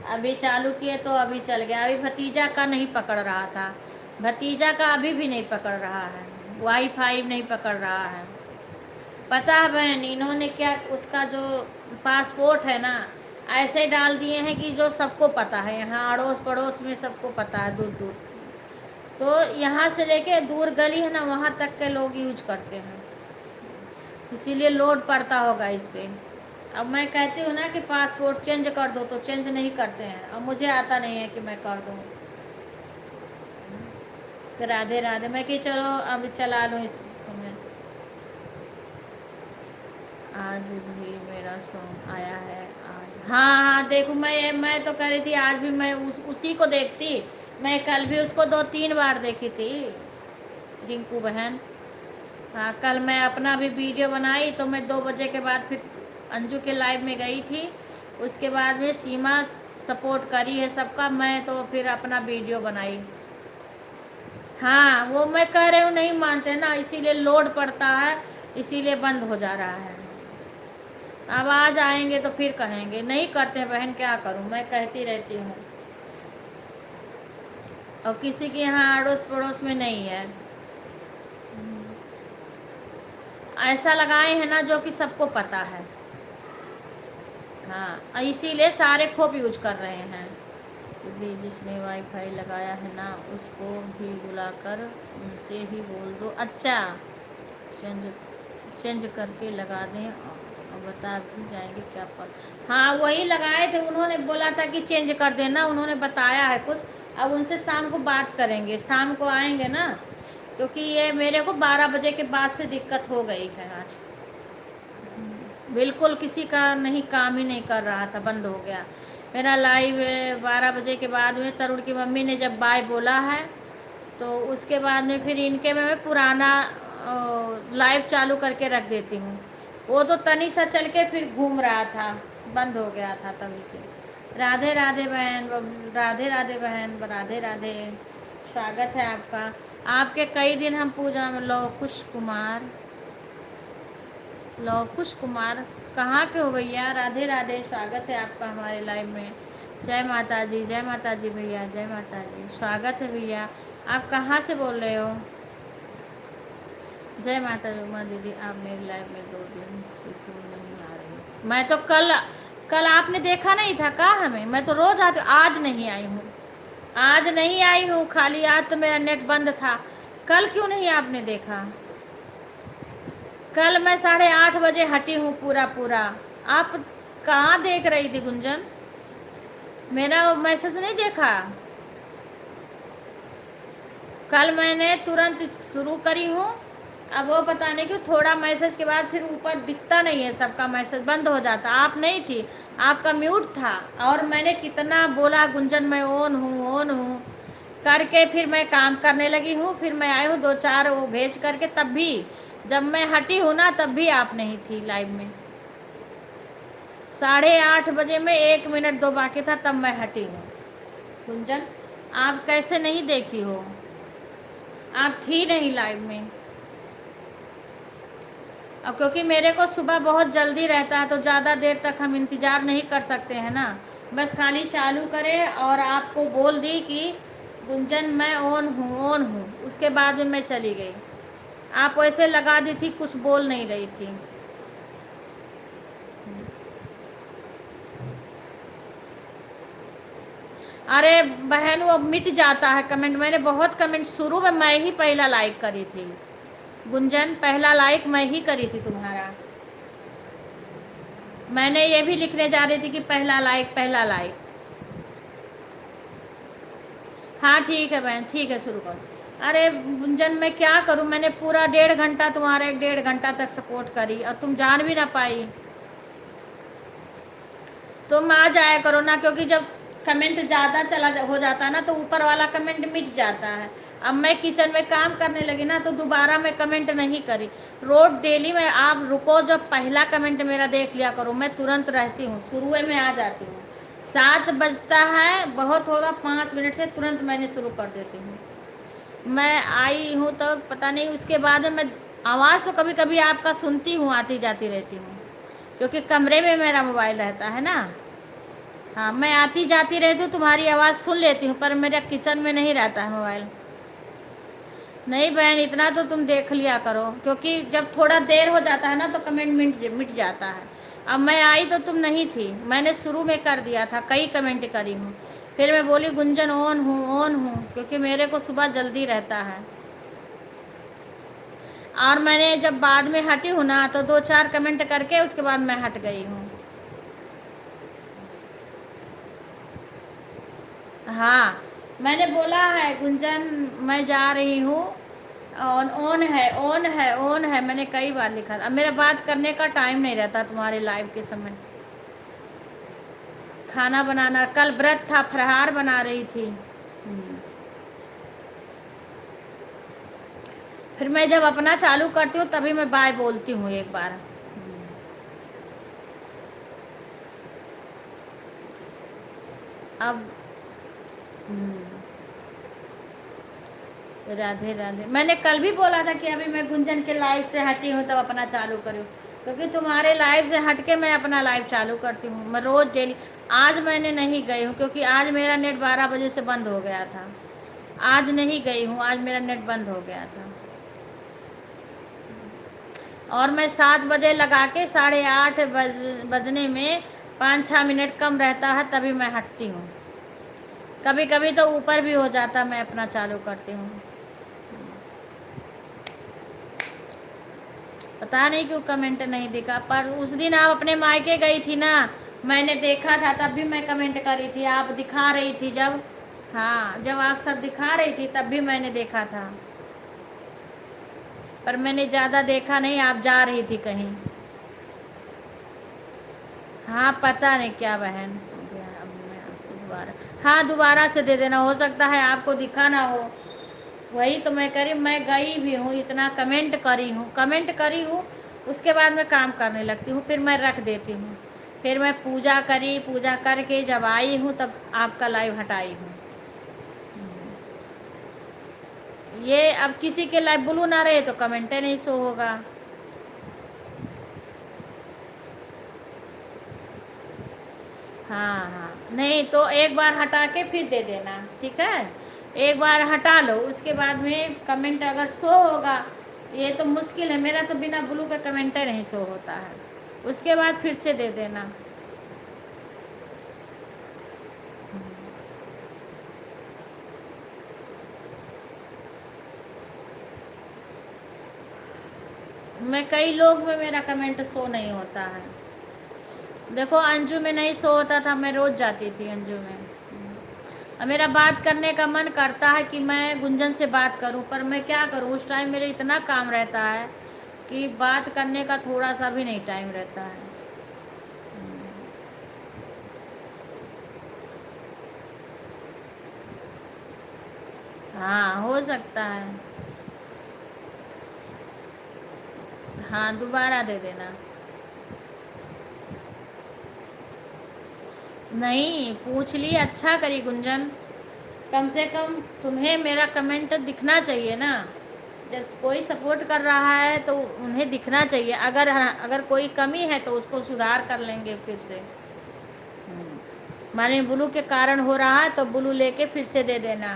अभी चालू किए तो अभी चल गया। अभी भतीजा का नहीं पकड़ रहा था, भतीजा का अभी भी नहीं पकड़ रहा है, वाईफाई नहीं पकड़ रहा है। पता है बहन इन्होंने क्या, उसका जो पासपोर्ट है ना ऐसे डाल दिए हैं कि जो सबको पता है, यहाँ अड़ोस पड़ोस में सबको पता है, दूर दूर। तो यहाँ से लेके दूर गली है ना वहाँ तक के लोग यूज करते हैं, इसीलिए लोड पड़ता होगा इस पर। अब मैं कहती हूँ ना कि पासपोर्ट चेंज कर दो तो चेंज नहीं करते हैं, अब मुझे आता नहीं है कि मैं कर दूँ। तो राधे राधे। मैं कि चलो अब चला लूँ इस समय। आज भी मेरा सॉन्ग आया है आज। हाँ हाँ देखो, मैं तो कह रही थी आज भी मैं उसी को देखती। मैं कल भी उसको 2-3 बार देखी थी, रिंकू बहन। हाँ, कल मैं अपना भी वीडियो बनाई तो मैं 2 बजे के बाद फिर अंजू के लाइव में गई थी। उसके बाद में सीमा सपोर्ट करी है सबका, मैं तो फिर अपना वीडियो बनाई। हाँ, वो मैं कह रही हूँ नहीं मानते ना, इसीलिए लोड पड़ता है, इसीलिए बंद हो जा रहा है। अब आ जाएंगे तो फिर कहेंगे नहीं करते बहन, क्या करूँ, मैं कहती रहती हूँ। और किसी के यहाँ अड़ोस पड़ोस में नहीं है, ऐसा लगाए हैं ना जो कि सबको पता है। हाँ, इसीलिए सारे खूब यूज कर रहे हैं। भी जिसने वाईफाई लगाया है ना उसको भी बुलाकर उनसे ही बोल दो। अच्छा, चेंज चेंज करके लगा दें और बता भी जाएंगे क्या पर। हाँ, वही लगाए थे, उन्होंने बोला था कि चेंज कर देना, उन्होंने बताया है कुछ। अब उनसे शाम को बात करेंगे, शाम को आएंगे ना, क्योंकि ये मेरे को 12 बजे के बाद से दिक्कत हो गई है आज। बिल्कुल किसी का नहीं, काम ही नहीं कर रहा था, बंद हो गया मेरा लाइव। 12 बजे के बाद में तरुण की मम्मी ने जब बाय बोला है तो उसके बाद में फिर इनके में मैं पुराना लाइव चालू करके रख देती हूँ। वो तो तनी सा चल के फिर घूम रहा था, बंद हो गया था तभी से। राधे राधे बहन, राधे राधे बहन, राधे राधे, स्वागत है आपका। आपके कई दिन हम पूजा में लवकुश कुमार कहाँ के हो भैया? राधे राधे, स्वागत है आपका हमारे लाइव में। जय माता जी, जय माता जी भैया, जय माता जी, स्वागत है भैया। आप कहाँ से बोल रहे हो? जय माता जी। उमा दीदी, आप मेरी लाइव में 2 दिन से क्यों नहीं आ रही? मैं तो कल आपने देखा नहीं था का हमें? मैं तो रोज आती, आज नहीं आई हूँ, आज नहीं आई हूँ, खाली आज तो मेरा नेट बंद था। कल क्यों नहीं आपने देखा? कल मैं 8:30 बजे हटी हूँ पूरा। आप कहाँ देख रही थी गुंजन? मेरा मैसेज नहीं देखा? कल मैंने तुरंत शुरू करी हूँ। अब वो पता नहीं क्यों थोड़ा मैसेज के बाद फिर ऊपर दिखता नहीं है, सबका मैसेज बंद हो जाता। आप नहीं थी, आपका म्यूट था, और मैंने कितना बोला गुंजन मैं ऑन हूँ करके फिर मैं काम करने लगी हूँ। फिर मैं आई हूँ 2-4 वो भेज करके, तब भी जब मैं हटी हूँ ना तब भी आप नहीं थी लाइव में। 8:30 बजे में 1 मिनट 2 बाकी था तब मैं हटी हूँ। गुंजन, आप कैसे नहीं देखी हो? आप थी नहीं लाइव में। अब क्योंकि मेरे को सुबह बहुत जल्दी रहता है तो ज़्यादा देर तक हम इंतज़ार नहीं कर सकते हैं ना। बस खाली चालू करें और आपको बोल दी कि गुंजन मैं ऑन हूँ, उसके बाद में मैं चली गई। आप वैसे लगा दी थी, कुछ बोल नहीं रही थी। अरे बहन, वो मिट जाता है कमेंट। मैंने बहुत कमेंट शुरू में मैं ही पहला लाइक करी थी गुंजन, पहला लाइक मैं ही करी थी तुम्हारा। मैंने ये भी लिखने जा रही थी कि पहला लाइक। हाँ ठीक है बहन, ठीक है, शुरू करो। अरे गुंजन, मैं क्या करूँ, मैंने पूरा 1.5 घंटा तुम्हारा 1.5 घंटा तक सपोर्ट करी और तुम जान भी ना पाई। तुम आ जाया करो ना, क्योंकि जब कमेंट ज़्यादा हो जाता है ना तो ऊपर वाला कमेंट मिट जाता है। अब मैं किचन में काम करने लगी ना तो दोबारा मैं कमेंट नहीं करी। रोज डेली में आप रुको, जब पहला कमेंट मेरा देख लिया करो, मैं तुरंत रहती हूँ, शुरू में आ जाती हूँ। 7 बजता है, बहुत होगा 5 मिनट से तुरंत मैंने शुरू कर देती हूँ। मैं आई हूँ तो पता नहीं, उसके बाद मैं आवाज़ तो कभी कभी आपका सुनती हूँ, आती जाती रहती हूँ, क्योंकि कमरे में मेरा मोबाइल रहता है ना। हाँ, मैं आती जाती रहती हूँ, तुम्हारी आवाज़ सुन लेती हूँ, पर मेरा किचन में नहीं रहता है मोबाइल। नहीं बहन, इतना तो तुम देख लिया करो, क्योंकि जब थोड़ा देर हो जाता है ना तो कमेंट मिट जाता है। अब मैं आई तो तुम नहीं थी, मैंने शुरू में कर दिया था, कई कमेंट करी हूँ। फिर मैं बोली गुंजन ऑन हूँ, क्योंकि मेरे को सुबह जल्दी रहता है। और मैंने जब बाद में हटी हूँ ना तो 2-4 कमेंट करके उसके बाद मैं हट गई हूँ। हाँ, मैंने बोला है गुंजन मैं जा रही हूँ, ऑन है, मैंने कई बार लिखा। अब मेरा बात करने का टाइम नहीं रहता तुम्हारे लाइव के समय। खाना बनाना, कल व्रत था, फलाहार बना रही थी। फिर मैं जब अपना चालू करती हूँ तभी मैं बाय बोलती हूँ एक बार। अब राधे राधे। मैंने कल भी बोला था कि अभी मैं गुंजन के लाइव से हटी हूँ तब अपना चालू करूँ, क्योंकि तुम्हारे लाइव से हट के मैं अपना लाइव चालू करती हूँ। मैं रोज़ डेली। आज मैंने नहीं गई हूँ क्योंकि आज मेरा नेट 12 बजे से बंद हो गया था। आज नहीं गई हूँ, आज मेरा नेट बंद हो गया था। और मैं 7 बजे लगा के 8:30 बजने में 5-6 मिनट कम रहता है तभी मैं हटती हूँ। कभी कभी तो ऊपर भी हो जाता, मैं अपना चालू करती हूँ। पता नहीं क्यों कमेंट नहीं दिखा, पर उस दिन आप अपने मायके गई थी ना, मैंने देखा था, तब भी मैं कमेंट करी थी, आप दिखा रही थी जब। हाँ, जब आप सब दिखा रही थी तब भी मैंने देखा था, पर मैंने ज़्यादा देखा नहीं, आप जा रही थी कहीं। हाँ पता नहीं क्या बहन हो गया। अब मैं आपको दोबारा, हाँ दोबारा से दे देना, हो सकता है आपको दिखा ना हो। वही तो मैं करी, मैं गई भी हूँ, इतना कमेंट करी हूँ, उसके बाद मैं काम करने लगती हूँ, फिर मैं रख देती हूँ। फिर मैं पूजा करी, पूजा करके जब आई हूँ तब आपका लाइव हटाई हूँ। ये अब किसी के लाइव ब्लू ना रहे तो कमेंटे नहीं शो होगा। हाँ हाँ, नहीं तो एक बार हटा के फिर दे देना, ठीक है। एक बार हटा लो, उसके बाद में कमेंट अगर शो होगा, ये तो मुश्किल है, मेरा तो बिना ब्लू का कमेंट नहीं शो होता है, उसके बाद फिर से दे देना। मैं कई लोग में मेरा कमेंट शो नहीं होता है। देखो अंजू में नहीं शो होता था, मैं रोज़ जाती थी अंजू में। अब मेरा बात करने का मन करता है कि मैं गुंजन से बात करूं, पर मैं क्या करूं, उस टाइम मेरे इतना काम रहता है कि बात करने का थोड़ा सा भी नहीं टाइम रहता है। हाँ हो सकता है। हाँ दोबारा दे देना। नहीं पूछ ली, अच्छा करी गुंजन, कम से कम तुम्हें मेरा कमेंट दिखना चाहिए ना। जब कोई सपोर्ट कर रहा है तो उन्हें दिखना चाहिए, अगर कोई कमी है तो उसको सुधार कर लेंगे फिर से। माने ब्लू के कारण हो रहा है तो ब्लू लेके फिर से दे देना,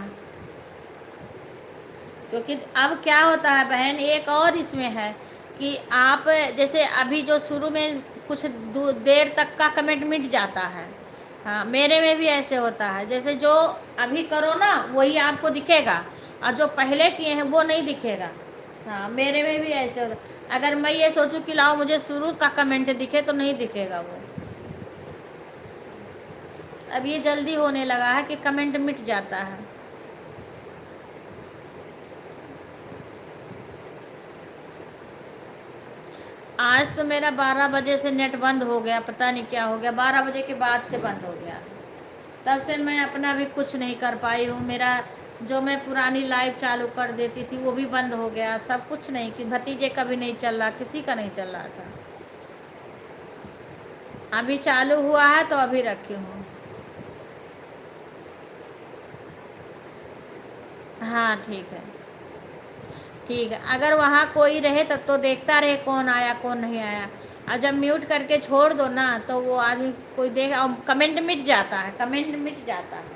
क्योंकि अब क्या होता है बहन, एक और इसमें है कि आप जैसे अभी जो शुरू में कुछ देर तक का कमेंट मिट जाता है। हाँ मेरे में भी ऐसे होता है, जैसे जो अभी करो ना वही आपको दिखेगा, और जो पहले किए हैं वो नहीं दिखेगा। हाँ मेरे में भी ऐसे होता है, अगर मैं ये सोचूं कि लाओ मुझे शुरू का कमेंट दिखे तो नहीं दिखेगा वो। अब ये जल्दी होने लगा है कि कमेंट मिट जाता है। आज तो मेरा 12 बजे से नेट बंद हो गया, पता नहीं क्या हो गया, 12 बजे के बाद से बंद हो गया, तब से मैं अपना भी कुछ नहीं कर पाई हूँ। मेरा जो मैं पुरानी लाइव चालू कर देती थी वो भी बंद हो गया, सब कुछ नहीं, कि भतीजे का भी नहीं चल रहा, किसी का नहीं चल रहा था। अभी चालू हुआ है तो अभी रखी हूँ। हाँ ठीक है, ठीक है, अगर वहाँ कोई रहे तब तो देखता रहे कौन आया कौन नहीं आया, और जब म्यूट करके छोड़ दो ना तो वो आदमी कोई देख, और कमेंट मिट जाता है, कमेंट मिट जाता है।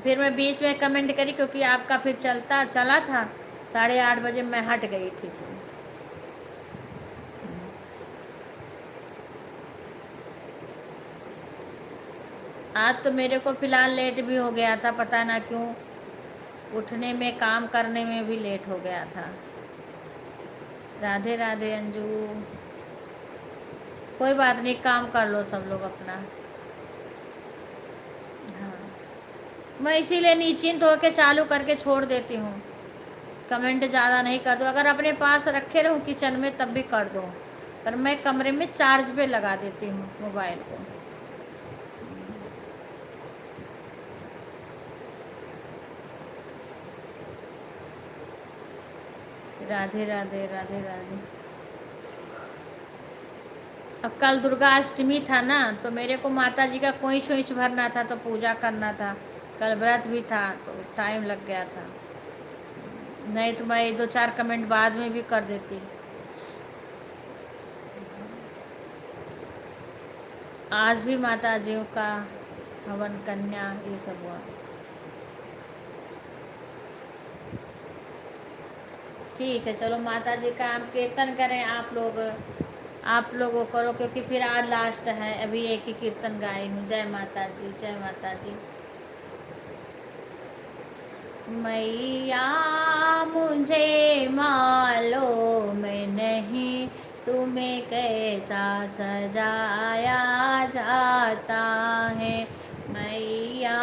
फिर मैं बीच में कमेंट करी क्योंकि आपका फिर चला था, 8:30 बजे मैं हट गई थी फिर। आज तो मेरे को फ़िलहाल लेट भी हो गया था, पता ना क्यों, उठने में काम करने में भी लेट हो गया था। राधे राधे अंजू, कोई बात नहीं, काम कर लो सब लोग अपना। हाँ मैं इसीलिए निश्चिंत होकर चालू करके छोड़ देती हूँ, कमेंट ज़्यादा नहीं कर दो, अगर अपने पास रखे रहूँ किचन में तब भी कर दो, पर मैं कमरे में चार्ज पे लगा देती हूँ मोबाइल को। राधे राधे राधे राधे। अब कल दुर्गा अष्टमी था ना, तो मेरे को माता जी का कोई खोइच भरना था, तो पूजा करना था। कल व्रत भी था, तो टाइम लग गया था। नहीं तो मैं 2-4 कमेंट बाद में भी कर देती। आज भी माता जी का हवन कन्या ये सब हुआ। ठीक है, चलो माता जी का हम कीर्तन करें। आप लोगों करो, क्योंकि फिर आज लास्ट है। अभी एक ही कीर्तन गाई हूँ। जय माता जी, जय माता जी। मैया मुझे मालूम नहीं तुम्हें कैसा सजाया जाता है। मैया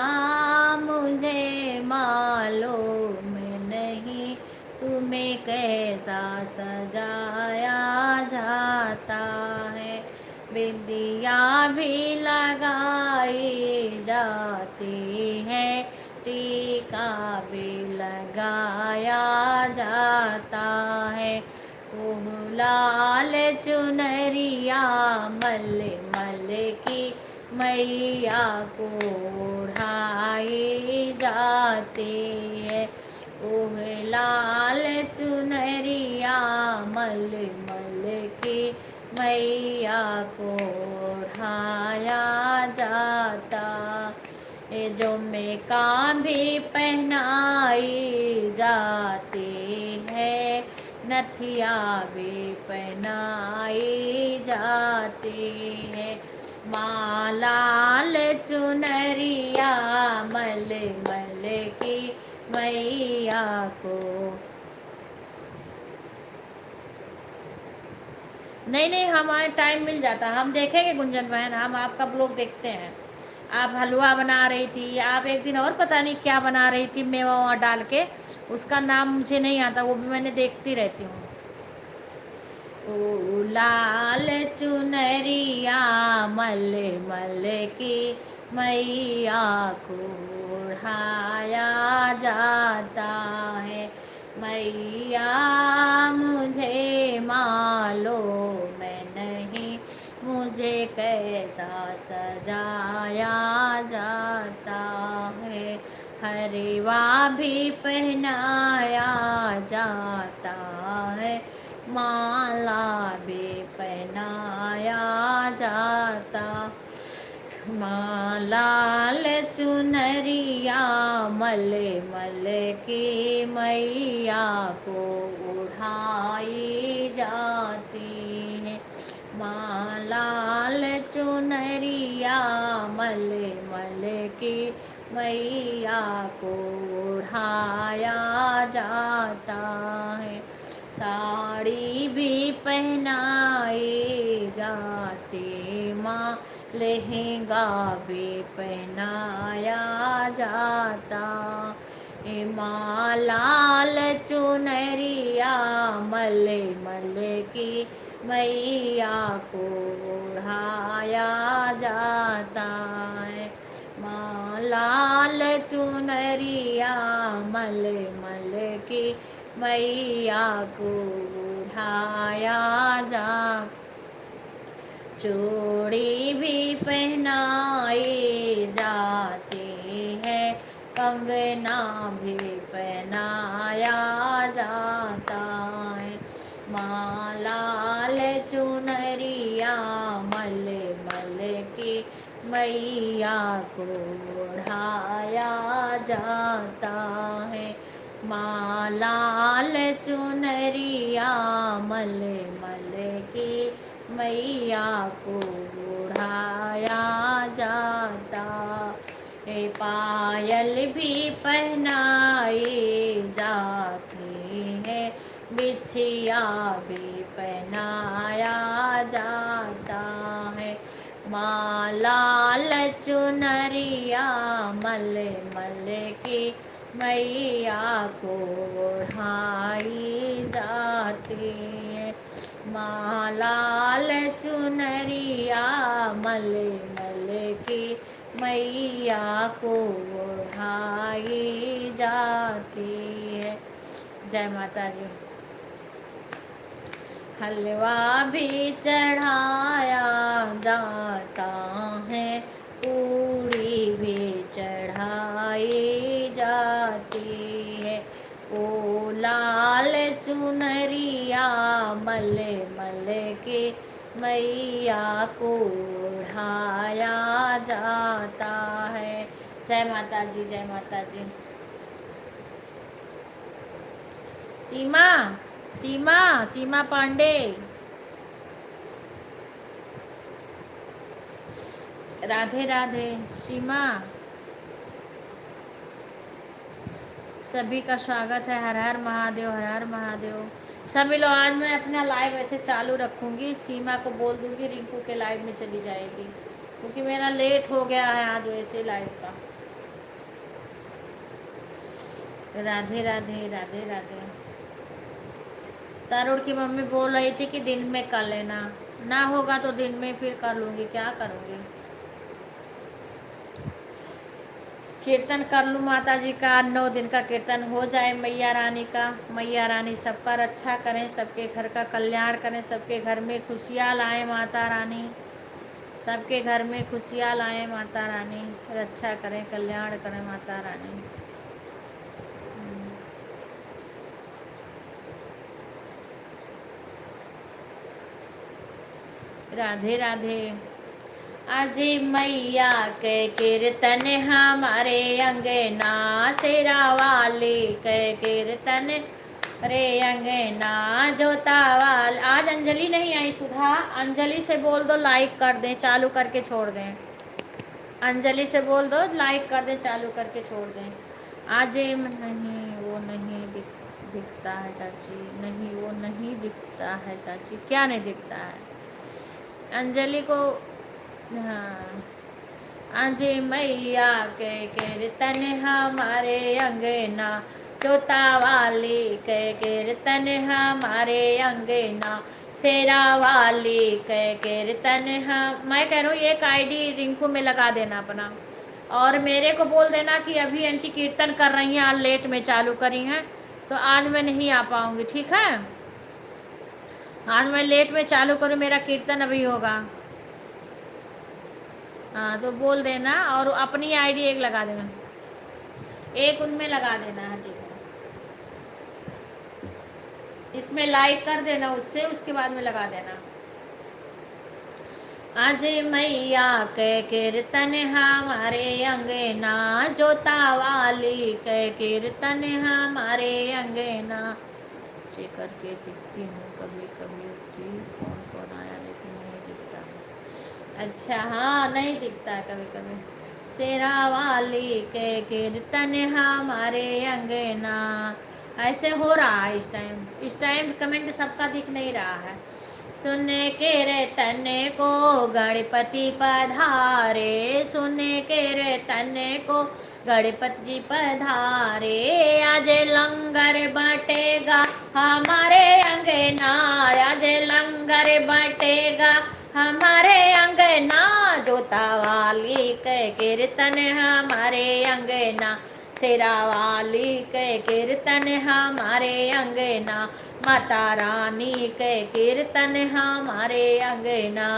मुझे मालूम नहीं तुम्हें कैसा सजाया जाता है। बिंदिया भी लगाई जाती है, टीका भी लगाया जाता है। ओह लाल चुनरिया मल मल की मैया को ओढ़ाई जाती है। ओह लाल चुनरिया मल मल की मैया को ओढ़ाया जाता। ये जो मेका भी पहनाई जाती है, नथिया भी पहनाई जाती है। माँ लाल चुनरिया मल मल की मैया को। नहीं, हमारे टाइम मिल जाता, हम देखेंगे गुंजन बहन, हम आपका ब्लॉग देखते हैं। आप हलवा बना रही थी, आप एक दिन और पता नहीं क्या बना रही थी मेवा वहाँ डाल के, उसका नाम मुझे नहीं आता, वो भी मैंने देखती रहती हूँ। ओ लाल चुनरिया मल मल की मैया को ओढ़ाया जाता है। मैया मुझे मालूम नहीं मुझे कैसा सजाया जाता है। हरवा भी पहनाया जाता है, माला भी पहनाया जाता। माँ लाल चुनरिया मल मल की मैया को उठाई जाती है। माँ लाल चुनरिया मल मल की मैया को उठाया जाता है। साड़ी भी पहनाई जाती माँ, लहंगा भी पहनाया जाता। माँ लाल चुनरिया मल मल की मैया को ओढ़ाया जाता है। माँ लाल चुनरिया मल मल की मैया को ओढ़ाया जा। चूड़ी भी पहनाई जाती है, कंगना भी पहनाया जाता है। माँ लाल चुनरिया मल मल की मैया को ओढ़ाया जाता है। माँ लाल चुनरिया मल मल की मैया को ओढ़ाया जाता। पायल भी पहनाई जाती है, बिछिया भी पहनाया जाता है। माँ लाल चुनरिया मल मल की मैया को ओढ़ाई जाती है। माँ लाल चुनरिया मल मल की मैया को ओढ़ाई जाती है। जय माता जी। हलवा भी चढ़ाया जाता है, पूड़ी भी चढ़ाई जाती है। ओ लाल चुनरिया मल मल के मैया को ओढ़ाया जाता है। जय माता जी, जय माता जी। सीमा, सीमा, सीमा पांडे, राधे राधे। सीमा, सभी का स्वागत है। हर हर महादेव, हर हर महादेव। सभी लोग, आज मैं अपना लाइव ऐसे चालू रखूंगी, सीमा को बोल दूंगी रिंकू के लाइव में चली जाएगी, क्योंकि मेरा लेट हो गया है आज वैसे लाइव का। राधे राधे, राधे राधे। तरुण की मम्मी बोल रही थी कि दिन में कर लेना, ना होगा तो दिन में फिर कर लूँगी, क्या करूँगी। कीर्तन कर लूँ माता जी का, 9 दिन का कीर्तन हो जाए मैया रानी का। मैया रानी सबका रक्षा करें, सबके घर का कल्याण करें, सबके घर में खुशियाँ लाएं माता रानी, सबके घर में खुशियाँ लाएं माता रानी, रक्षा करें, कल्याण करें माता रानी। राधे राधे। आज मैया के कीर्तन हमारे अंगना, शेरा वाली के कीर्तन रे अंगना, जोतावाल। आज अंजलि नहीं आई सुधा, अंजलि से बोल दो लाइक कर दें, चालू करके छोड़ दें। अंजलि से बोल दो लाइक कर दें, चालू करके छोड़ दें। आज नहीं, वो नहीं दिखता है चाची, नहीं वो नहीं दिखता है चाची। क्या नहीं दिखता है अंजलि को? हाँ, आज मैया के कीर्तन हमारे अंगना, जोता वाली के कीर्तन हमारे अंगना, शेरा वाली के कीर्तन हम। मैं कह रहा हूँ एक आईडी रिंकू में लगा देना अपना, और मेरे को बोल देना कि अभी आंटी कीर्तन कर रही हैं, आज लेट में चालू करी हैं, तो आज मैं नहीं आ पाऊँगी, ठीक है। आज मैं लेट में चालू करूँ, मेरा कीर्तन अभी होगा। हाँ तो बोल देना, और अपनी आईडी एक लगा देना, एक उनमें लगा देना है, ठीक है। इसमें लाइक कर देना उससे, उसके बाद में लगा देना। आज मैया के कीर्तन हमारे अंगना, जोता वाली के कीर्तन हमारे अंगना। चेक करके दिखती हूँ कभी कभी कि कौन कौन आया, लेकिन नहीं दिखता। अच्छा हाँ, नहीं दिखता है कभी कभी। शेरा वाली के कीर्तन हमारे अंगना, ऐसे हो रहा है इस टाइम कमेंट सबका दिख नहीं रहा है। सुन के रे तने को गणपति पधारे, सुन के रे तने को गणपति जी पधारे, आज लंगर बटेगा हमारे अंगना, आज लंगर बटेगा हमारे अंगना, जोता वाली के कीर्तन हमारे अंगना, शेरा वाली के कीर्तन हमारे अंगना, माता रानी के कीर्तन हमारे अंगना।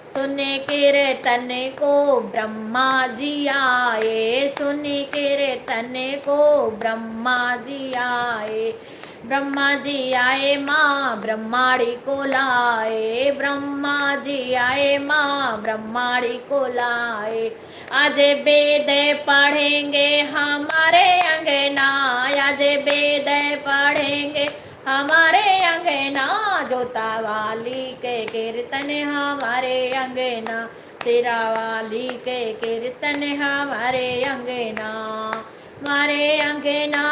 सुन कीर्तन को ब्रह्मा जी आए, सुन कीर्तन को ब्रह्मा जी आए, ब्रह्मा जी आए माँ ब्रह्माड़ी को लाए, ब्रह्मा जी आए माँ ब्रह्माड़ी को लाए, आज वेद पढ़ेंगे हमारे अंगना, आज वेद पढ़ेंगे हमारे अंगना, जोता वाली के कीर्तन हमारे अंगना, शेरा वाली के कीर्तन हमारे अंगना, हमारे अंगना,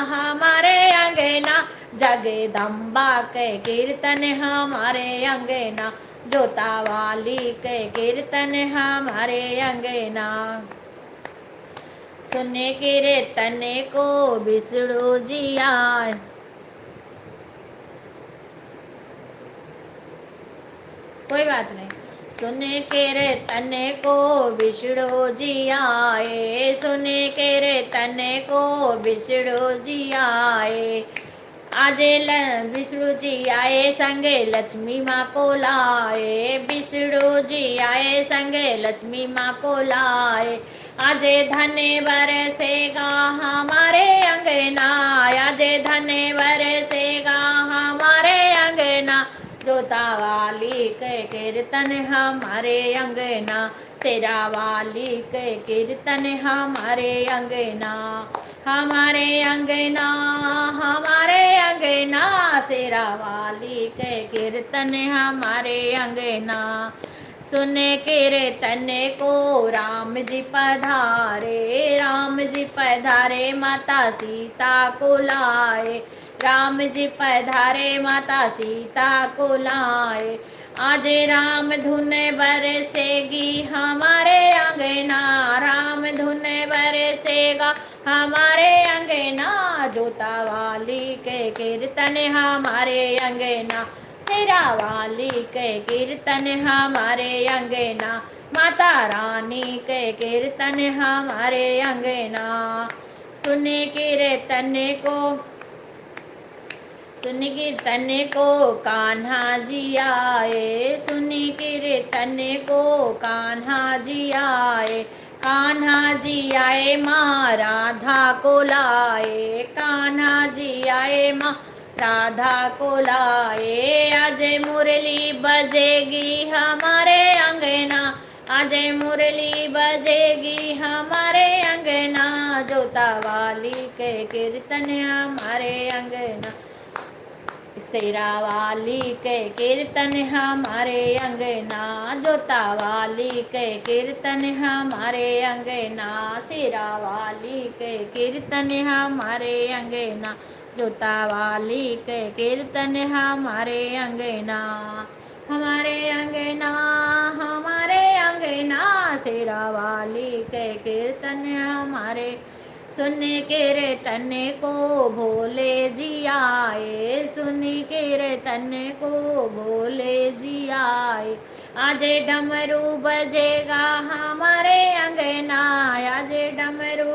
हमारे अंगना, जगदम्बा के कीर्तन हमारे अंगना, जोता वाली के कीर्तन हमारे अंगना। सुने कीर्तन को विष्णु जी आए, कोई बात नहीं। सुन कीर्तन को विष्णु जी आए, सुन कीर्तन को विष्णु जी आए, विष्णु जी आए संगे लक्ष्मी माँ को लाए, विष्णु जी आए संगे लक्ष्मी माँ को लाए। आज धन बरसेगा हमारे अंगना, आज धन बरसेगा हमारे अंगना, जोता वाली के कीर्तन हमारे अंगना, शेरा वाली के कीर्तन हमारे अंगना, हमारे अंगना, हमारे अंगना, शेरा वाली के कीर्तन हमारे अंगना। सुन कीर्तन को राम जी पधारे, राम जी पधारे माता सीता को लाए, राम जी पधारे माता सीता को लाए। आज राम धुन बरसेगी हमारे अंगना, राम धुन बरसेगा हमारे अंगना, जोता वाली के कीर्तन हमारे अंगना, शेरा वाली के कीर्तन हमारे अंगना, माता रानी के कीर्तन हमारे अंगना। सुन कीर्तन को, सुन कीर्तन को कान्हा जी आए, सुन कीर्तन को कान्हा जी आए, कान्हा जी आए माँ राधा को लाए, कान्हा जी आए माँ राधा को लाए। आज मुरली बजेगी हमारे अंगना, आज मुरली बजेगी हमारे अंगना, जोता वाली के कीर्तन हमारे अंगना, शेरा वाली के कीर्तन हमारे अंगना, जोता वाली के कीर्तन हमारे अंगना, शेरा वाली के कीर्तन हमारे अंगना, जोता वाली के कीर्तन हमारे अंगना, हमारे अंगना, हमारे अंगना, शेरा वाली के कीर्तन हमारे। सुन कीर्तन को भोले जी आए, सुन कीर्तन को भोले जी आए। आज डमरू बजेगा हमारे अंगना, आज डमरू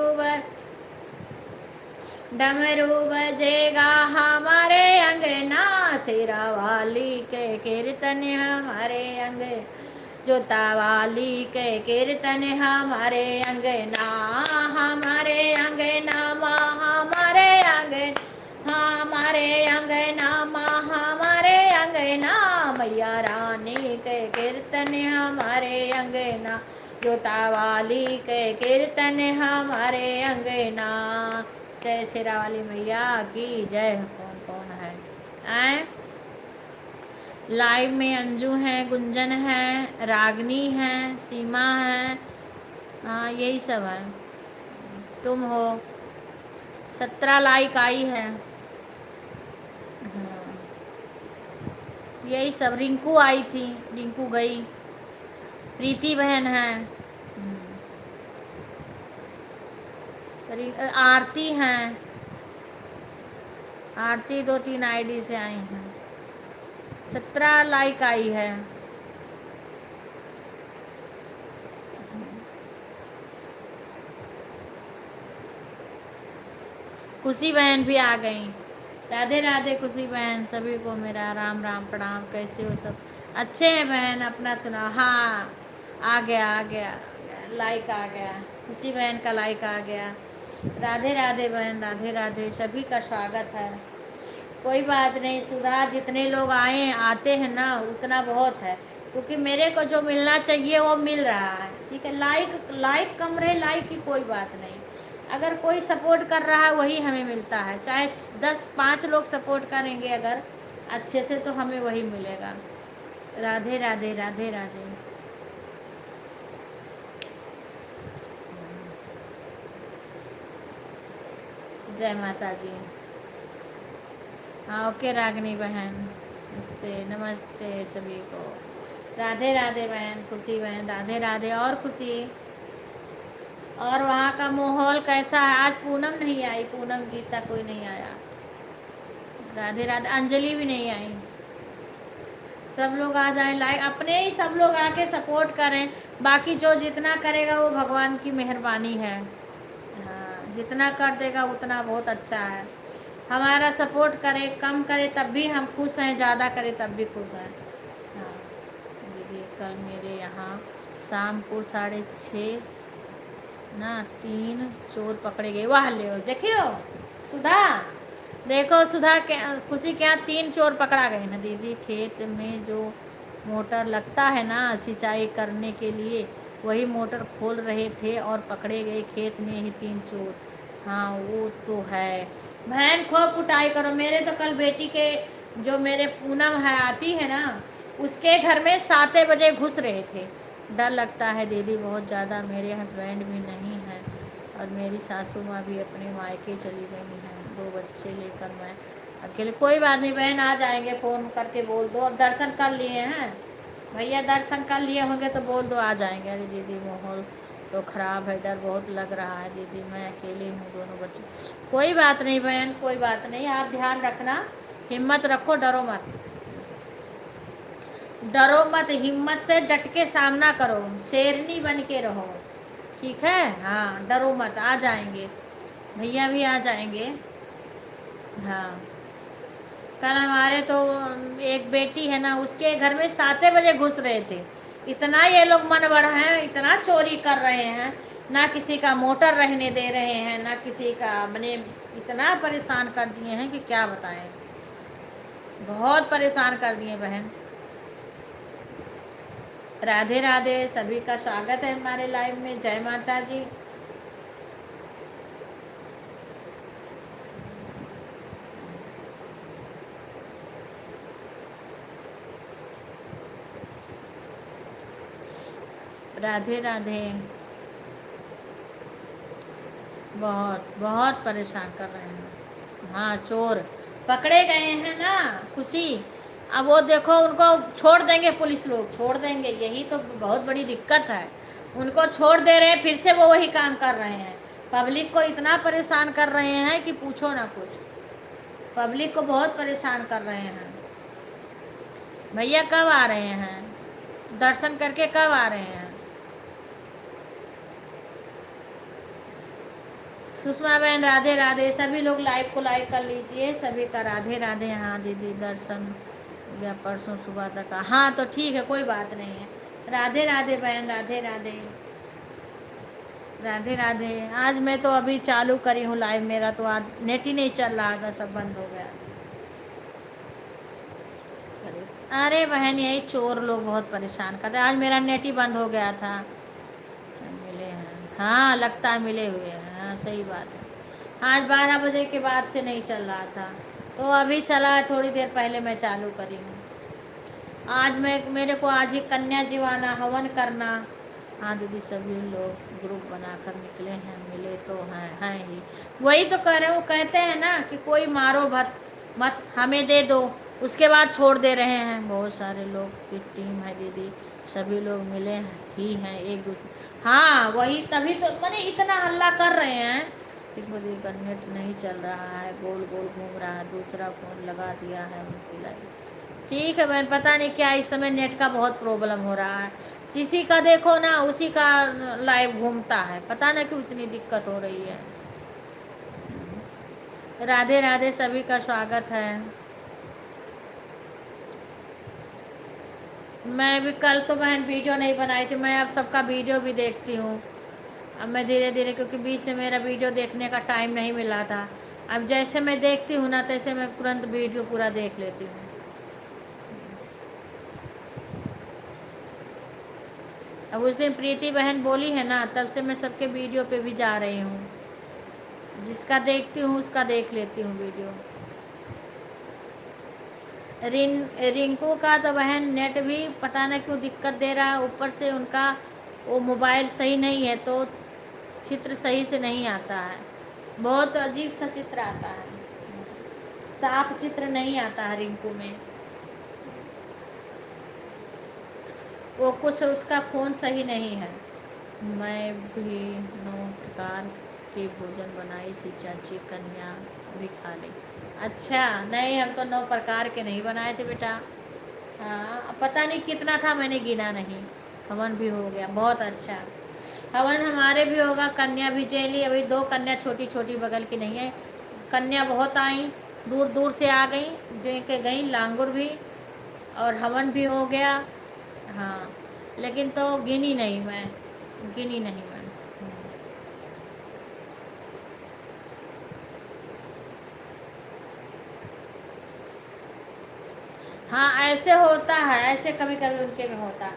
बजेगा हमारे अंगना, शेरा वाली के कीर्तन हमारे अंगना, जोता वाली के कीर्तन हमारे अंगना, हमारे अंगना माँ, हमारे अंगना, हमारे अंगना माँ, हमारे अंगना, मैया रानी के कीर्तन हमारे अंगना, जोता वाली के कीर्तन हमारे अंगना। जय शेरा वाली मैया की जय। कौन कौन है आए लाइव में? अंजू है, गुंजन है, रागनी है, सीमा है, हाँ यही सब है। तुम हो, 17 लाइक आई है। हाँ यही सब। रिंकू आई थी, रिंकू गई। प्रीति बहन है, आरती हैं, आरती 2-3 आईडी से आई हैं। 17 लाइक आई है। खुशी बहन भी आ गई। राधे राधे खुशी बहन, सभी को मेरा राम राम प्रणाम। कैसे हो सब? अच्छे हैं बहन, अपना सुना। हाँ आ गया लाइक आ गया। खुशी बहन का लाइक आ गया। राधे राधे बहन, राधे राधे, सभी का स्वागत है। कोई बात नहीं, सुधार जितने लोग आते हैं ना उतना बहुत है, क्योंकि मेरे को जो मिलना चाहिए वो मिल रहा है। ठीक है, लाइक कम रहे, लाइक की कोई बात नहीं। अगर कोई सपोर्ट कर रहा है वही हमें मिलता है, चाहे 5 लोग सपोर्ट करेंगे अगर अच्छे से तो हमें वही मिलेगा। राधे राधे, राधे राधे। जय माता जी। हाँ ओके रागनी बहन, नमस्ते नमस्ते सभी को। राधे राधे बहन, खुशी बहन, राधे राधे। और खुशी, और वहाँ का माहौल कैसा है? आज पूनम नहीं आई, पूनम गीता कोई नहीं आया। राधे राधे। अंजलि भी नहीं आई। सब लोग आ जाएं, लाइक अपने ही सब लोग आके सपोर्ट करें। बाकी जो जितना करेगा वो भगवान की मेहरबानी है। हाँ जितना कर देगा उतना बहुत अच्छा है। हमारा सपोर्ट करे, कम करे तब भी हम खुश हैं, ज़्यादा करे तब भी खुश हैं। हाँ दीदी, कल मेरे यहाँ शाम को 6:30 ना 3 चोर पकड़े गए। वाह ले देखियो सुधा, देखो सुधा के खुशी के यहाँ 3 चोर पकड़ा गए ना दीदी। खेत में जो मोटर लगता है ना सिंचाई करने के लिए, वही मोटर खोल रहे थे और पकड़े गए खेत में ही 3 चोर। हाँ वो तो है बहन, खूब कुटाई करो। मेरे तो कल बेटी के जो मेरे पूनम है आती है ना, उसके घर में 7 बजे घुस रहे थे। डर लगता है दीदी बहुत ज़्यादा। मेरे हस्बैंड भी नहीं है और मेरी सासू माँ भी अपने मायके चली गई हैं, 2 बच्चे लेकर मैं अकेले। कोई बात नहीं बहन, आ जाएंगे, फ़ोन करके बोल दो। अब दर्शन कर लिए हैं भैया, दर्शन कर लिए होंगे तो बोल दो आ जाएंगे। अरे दीदी माहौल तो ख़राब है, डर बहुत लग रहा है दीदी, मैं अकेली हूँ, दोनों बच्चे। कोई बात नहीं बहन, कोई बात नहीं, आप ध्यान रखना, हिम्मत रखो, डरो मत, डरो मत, हिम्मत से डट के सामना करो, शेरनी बन के रहो, ठीक है। हाँ डरो मत, आ जाएंगे भैया भी आ जाएंगे। हाँ कल हमारे तो एक बेटी है ना, उसके घर में 7 बजे घुस रहे थे। इतना ये लोग मन बढ़ा हैं, इतना चोरी कर रहे हैं, ना किसी का मोटर रहने दे रहे हैं, ना किसी का अपने, इतना परेशान कर दिए हैं कि क्या बताएं, बहुत परेशान कर दिए बहन। राधे राधे, सभी का स्वागत है हमारे लाइव में। जय माता जी। राधे राधे। बहुत बहुत परेशान कर रहे हैं। हाँ चोर पकड़े गए हैं ना खुशी। अब वो देखो, उनको छोड़ देंगे, पुलिस लोग छोड़ देंगे, यही तो बहुत बड़ी दिक्कत है। उनको छोड़ दे रहे हैं, फिर से वो वही काम कर रहे हैं। पब्लिक को इतना परेशान कर रहे हैं कि पूछो ना कुछ, पब्लिक को बहुत परेशान कर रहे हैं। भैया कब आ रहे हैं, दर्शन करके कब आ रहे हैं? सुषमा बहन राधे राधे। सभी लोग लाइव को लाइक कर लीजिए, सभी का राधे राधे। हाँ दीदी दर्शन या परसों सुबह तक। हाँ तो ठीक है, कोई बात नहीं है। राधे राधे बहन, राधे राधे, राधे राधे। आज मैं तो अभी चालू करी हूँ लाइव, मेरा तो आज नेट ही नहीं चल रहा था, सब बंद हो गया। अरे बहन यही चोर लोग बहुत परेशान करते, आज मेरा नेट ही बंद हो गया था। मिले हैं, हाँ लगता है मिले हुए हैं, हाँ सही बात है। आज 12 बजे के बाद से नहीं चल रहा था, तो अभी चला है, थोड़ी देर पहले मैं चालू करी हूँ। आज मेरे को आज ही कन्या जीवाना हवन करना। हाँ दीदी सभी लोग ग्रुप बनाकर निकले हैं, मिले तो हैं ही। वही तो कह रहे, वो कहते हैं ना कि कोई मारो मत, हमें दे दो, उसके बाद छोड़ दे रहे हैं। बहुत सारे लोग की टीम है दीदी, सभी लोग मिले ही हैं एक दूसरे। हाँ वही, तभी तो मैंने इतना हल्ला कर रहे हैं कि मोदी का नेट नहीं चल रहा है, गोल गोल घूम रहा है, दूसरा फ़ोन लगा दिया है उनकी लाइफ। ठीक है बहन, पता नहीं क्या इस समय नेट का बहुत प्रॉब्लम हो रहा है, किसी का देखो ना उसी का लाइव घूमता है, पता ना क्यों इतनी दिक्कत हो रही है। राधे राधे, सभी का स्वागत है। मैं भी कल तो बहन वीडियो नहीं बनाई थी, मैं अब सबका वीडियो भी देखती हूँ। अब मैं धीरे धीरे, क्योंकि बीच में मेरा वीडियो देखने का टाइम नहीं मिला था, अब जैसे मैं देखती हूँ ना तैसे मैं तुरंत वीडियो पूरा देख लेती हूँ। अब उस दिन प्रीति बहन बोली है ना, तब से मैं सबके वीडियो पे भी जा रही हूँ, जिसका देखती हूँ उसका देख लेती हूँ वीडियो। रिंकू का तो बहन नेट भी पता ना क्यों दिक्कत दे रहा है, ऊपर से उनका वो मोबाइल सही नहीं है तो चित्र सही से नहीं आता है, बहुत अजीब सा चित्र आता है, साफ चित्र नहीं आता है रिंकू में। वो कुछ उसका फ़ोन सही नहीं है। मैं भी 9 प्रकार के भोजन बनाई थी चाची, कन्या भी खा ली। अच्छा नहीं, हम तो 9 प्रकार के नहीं बनाए थे बेटा। हाँ पता नहीं कितना था, मैंने गिना नहीं। हवन भी हो गया, बहुत अच्छा। हवन हमारे भी होगा, कन्या भी जेली, अभी 2 कन्या छोटी छोटी बगल की नहीं है, कन्या बहुत आई, दूर दूर से आ गई, जो के गई लांगुर भी और हवन भी हो गया। हाँ, लेकिन तो गिनी नहीं मैं, गिनी नहीं मैं। हाँ, ऐसे होता है, ऐसे कभी कभी उनके में होता है।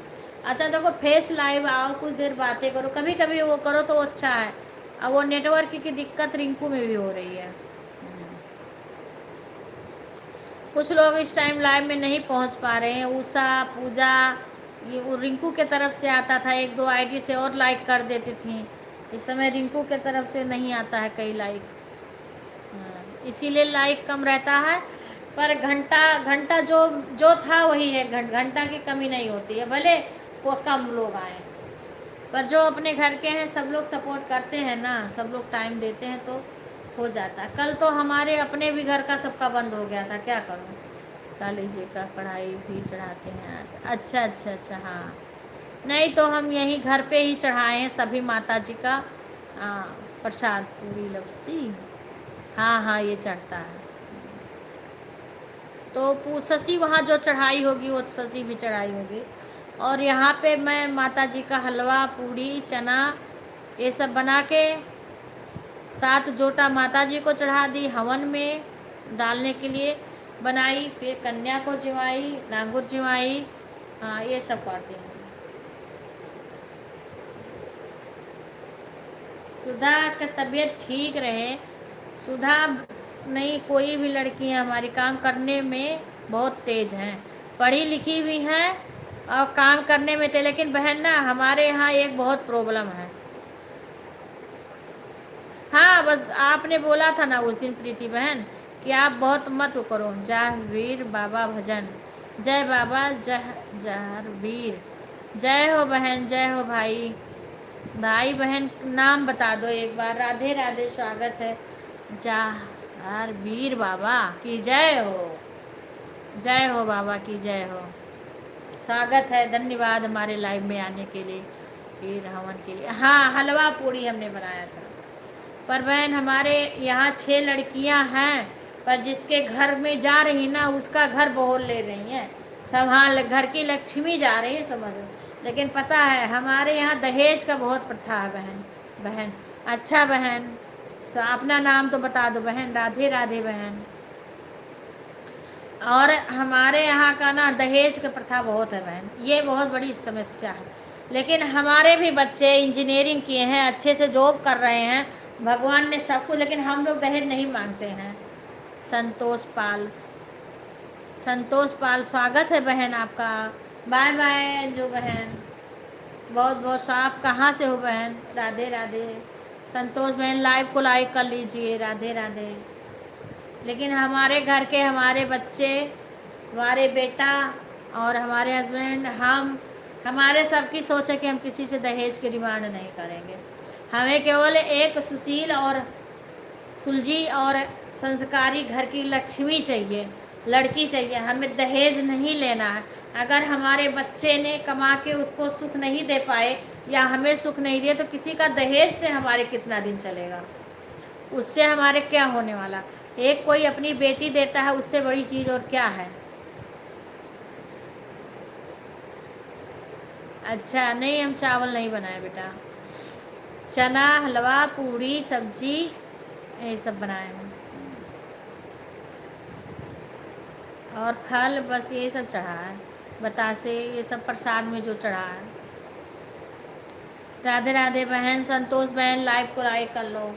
अच्छा देखो, फेस लाइव आओ, कुछ देर बातें करो, कभी कभी वो करो तो अच्छा है। अब वो नेटवर्क की दिक्कत रिंकू में भी हो रही है। कुछ लोग इस टाइम लाइव में नहीं पहुंच पा रहे हैं। उषा, पूजा, ये वो रिंकू के तरफ से आता था, एक दो आईडी से और लाइक कर देती थी। इस समय रिंकू के तरफ से नहीं आता है कई लाइक। इसीलिए लाइक कम रहता है। पर घंटा घंटा जो जो था वही है, घंटा की कमी नहीं होती है, भले वो कम लोग आए। पर जो अपने घर के हैं सब लोग सपोर्ट करते हैं ना, सब लोग टाइम देते हैं तो हो जाता है। कल तो हमारे अपने भी घर का सबका बंद हो गया था, क्या करूँ। काली जी का कढ़ाई भी चढ़ाते हैं आज। अच्छा अच्छा अच्छा, हाँ। नहीं तो हम यहीं घर पे ही चढ़ाए हैं सभी माता जी का प्रसाद, पूरी लपसी। हाँ हाँ, ये चढ़ता है। तो शशि वहाँ जो चढ़ाई होगी वो शशि भी चढ़ाई होगी। और यहाँ पे मैं माता जी का हलवा, पूड़ी, चना ये सब बना के 7 जोटा माता जी को चढ़ा दी, हवन में डालने के लिए बनाई। फिर कन्या को जिवाई, नांगुर जिवाई। हाँ, ये सब करते हैं। सुधा का तबीयत ठीक रहे। सुधा नहीं, कोई भी लड़की है हमारी काम करने में बहुत तेज हैं, पढ़ी लिखी हुई हैं और काम करने में थे। लेकिन बहन ना, हमारे यहाँ एक बहुत प्रॉब्लम है। हाँ, बस आपने बोला था ना उस दिन प्रीति बहन कि आप बहुत मत करो, जय वीर बाबा भजन, जय बाबा जय जहर वीर। जय हो बहन, जय हो भाई। भाई बहन नाम बता दो एक बार। राधे राधे, स्वागत है। जहर वीर बाबा की जय हो, जय हो बाबा की जय हो। स्वागत है, धन्यवाद हमारे लाइव में आने के लिए, फिर हवन के लिए। हाँ, हलवा पूड़ी हमने बनाया था। पर बहन हमारे यहाँ 6 लड़कियाँ हैं, पर जिसके घर में जा रही ना उसका घर बोल ले रही हैं, संभाल घर की लक्ष्मी जा रही है, समझ लो। लेकिन पता है हमारे यहाँ दहेज का बहुत प्रथा है बहन। बहन अच्छा बहन, अपना नाम तो बता दो बहन। राधे राधे बहन। और हमारे यहाँ का ना दहेज का प्रथा बहुत है बहन, ये बहुत बड़ी समस्या है। लेकिन हमारे भी बच्चे इंजीनियरिंग किए हैं, अच्छे से जॉब कर रहे हैं, भगवान ने सब कुछ, लेकिन हम लोग दहेज नहीं मांगते हैं। संतोष पाल, संतोष पाल, स्वागत है बहन आपका। बाय बाय जो बहन, बहुत बहुत आप कहाँ से हो बहन। राधे राधे। संतोष बहन लाइव को लाइक कर लीजिए। राधे राधे। लेकिन हमारे घर के हमारे बच्चे, हमारे बेटा और हमारे हस्बैंड, हमारे सबकी सोच है कि हम किसी से दहेज की डिमांड नहीं करेंगे। हमें केवल एक सुशील और सुलझी और संस्कारी घर की लक्ष्मी चाहिए, लड़की चाहिए। हमें दहेज नहीं लेना है। अगर हमारे बच्चे ने कमा के उसको सुख नहीं दे पाए या हमें सुख नहीं दिए तो किसी का दहेज से हमारे कितना दिन चलेगा, उससे हमारे क्या होने वाला। एक कोई अपनी बेटी देता है, उससे बड़ी चीज़ और क्या है। अच्छा नहीं, हम चावल नहीं बनाए बेटा, चना, हलवा, पूड़ी, सब्जी ये सब बनाए हैं और फल, बस ये सब चढ़ा है, बतासे ये सब प्रसाद में जो चढ़ा है। राधे राधे बहन। संतोष बहन लाइव को लाइक कर लो।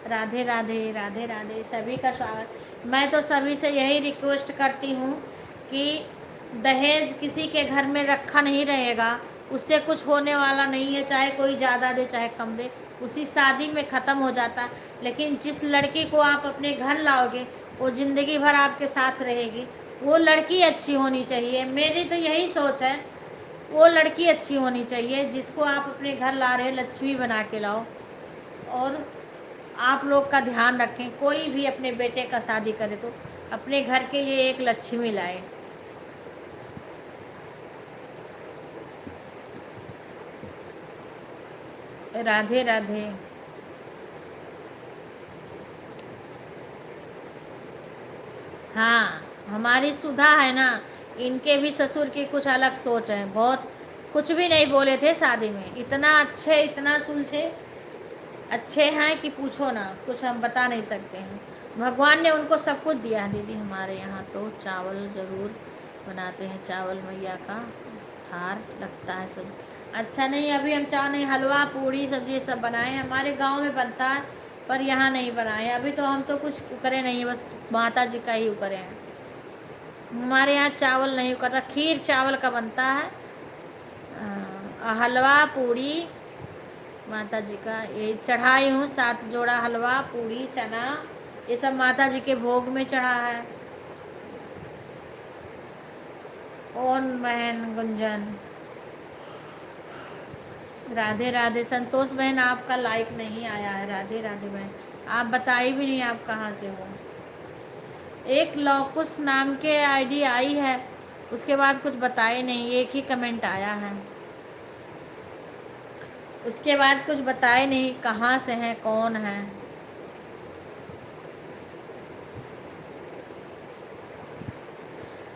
राधे राधे, राधे राधे, सभी का स्वागत। मैं तो सभी से यही रिक्वेस्ट करती हूँ कि दहेज किसी के घर में रखा नहीं रहेगा, उससे कुछ होने वाला नहीं है, चाहे कोई ज़्यादा दे चाहे कम दे, उसी शादी में ख़त्म हो जाता। लेकिन जिस लड़की को आप अपने घर लाओगे वो ज़िंदगी भर आपके साथ रहेगी। वो लड़की अच्छी होनी चाहिए, मेरी तो यही सोच है। वो लड़की अच्छी होनी चाहिए जिसको आप अपने घर ला रहे लक्ष्मी बना के लाओ। और आप लोग का ध्यान रखें, कोई भी अपने बेटे का शादी करे तो अपने घर के लिए एक लक्ष्मी लाए। राधे राधे। हाँ, हमारी सुधा है ना, इनके भी ससुर की कुछ अलग सोच है। बहुत कुछ भी नहीं बोले थे शादी में, इतना अच्छे, इतना सुलझे अच्छे हैं कि पूछो ना, कुछ हम बता नहीं सकते हैं। भगवान ने उनको सब कुछ दिया है दीदी। हमारे यहाँ तो चावल ज़रूर बनाते हैं, चावल मैया का थार लगता है सब। अच्छा नहीं, अभी हम चाव नहीं, हलवा पूड़ी सब्जी सब बनाए हैं। हमारे गांव में बनता है पर यहाँ नहीं बनाए अभी। तो हम तो कुछ करे नहीं है, बस माता जी का ही करे हैं। हमारे यहाँ चावल नहीं करता, खीर चावल का बनता है। हलवा पूड़ी माता जी का ये चढ़ाई हूँ, 7 जोड़ा हलवा पूड़ी चना, ये सब माता जी के भोग में चढ़ा है। ओन बहन गुंजन, राधे राधे। संतोष बहन आपका लाइक नहीं आया है, राधे राधे बहन। आप बताई भी नहीं आप कहाँ से हो। एक लौकुस नाम के आईडी आई है, उसके बाद कुछ बताए नहीं, एक ही कमेंट आया है, उसके बाद कुछ बताए नहीं कहाँ से हैं कौन है।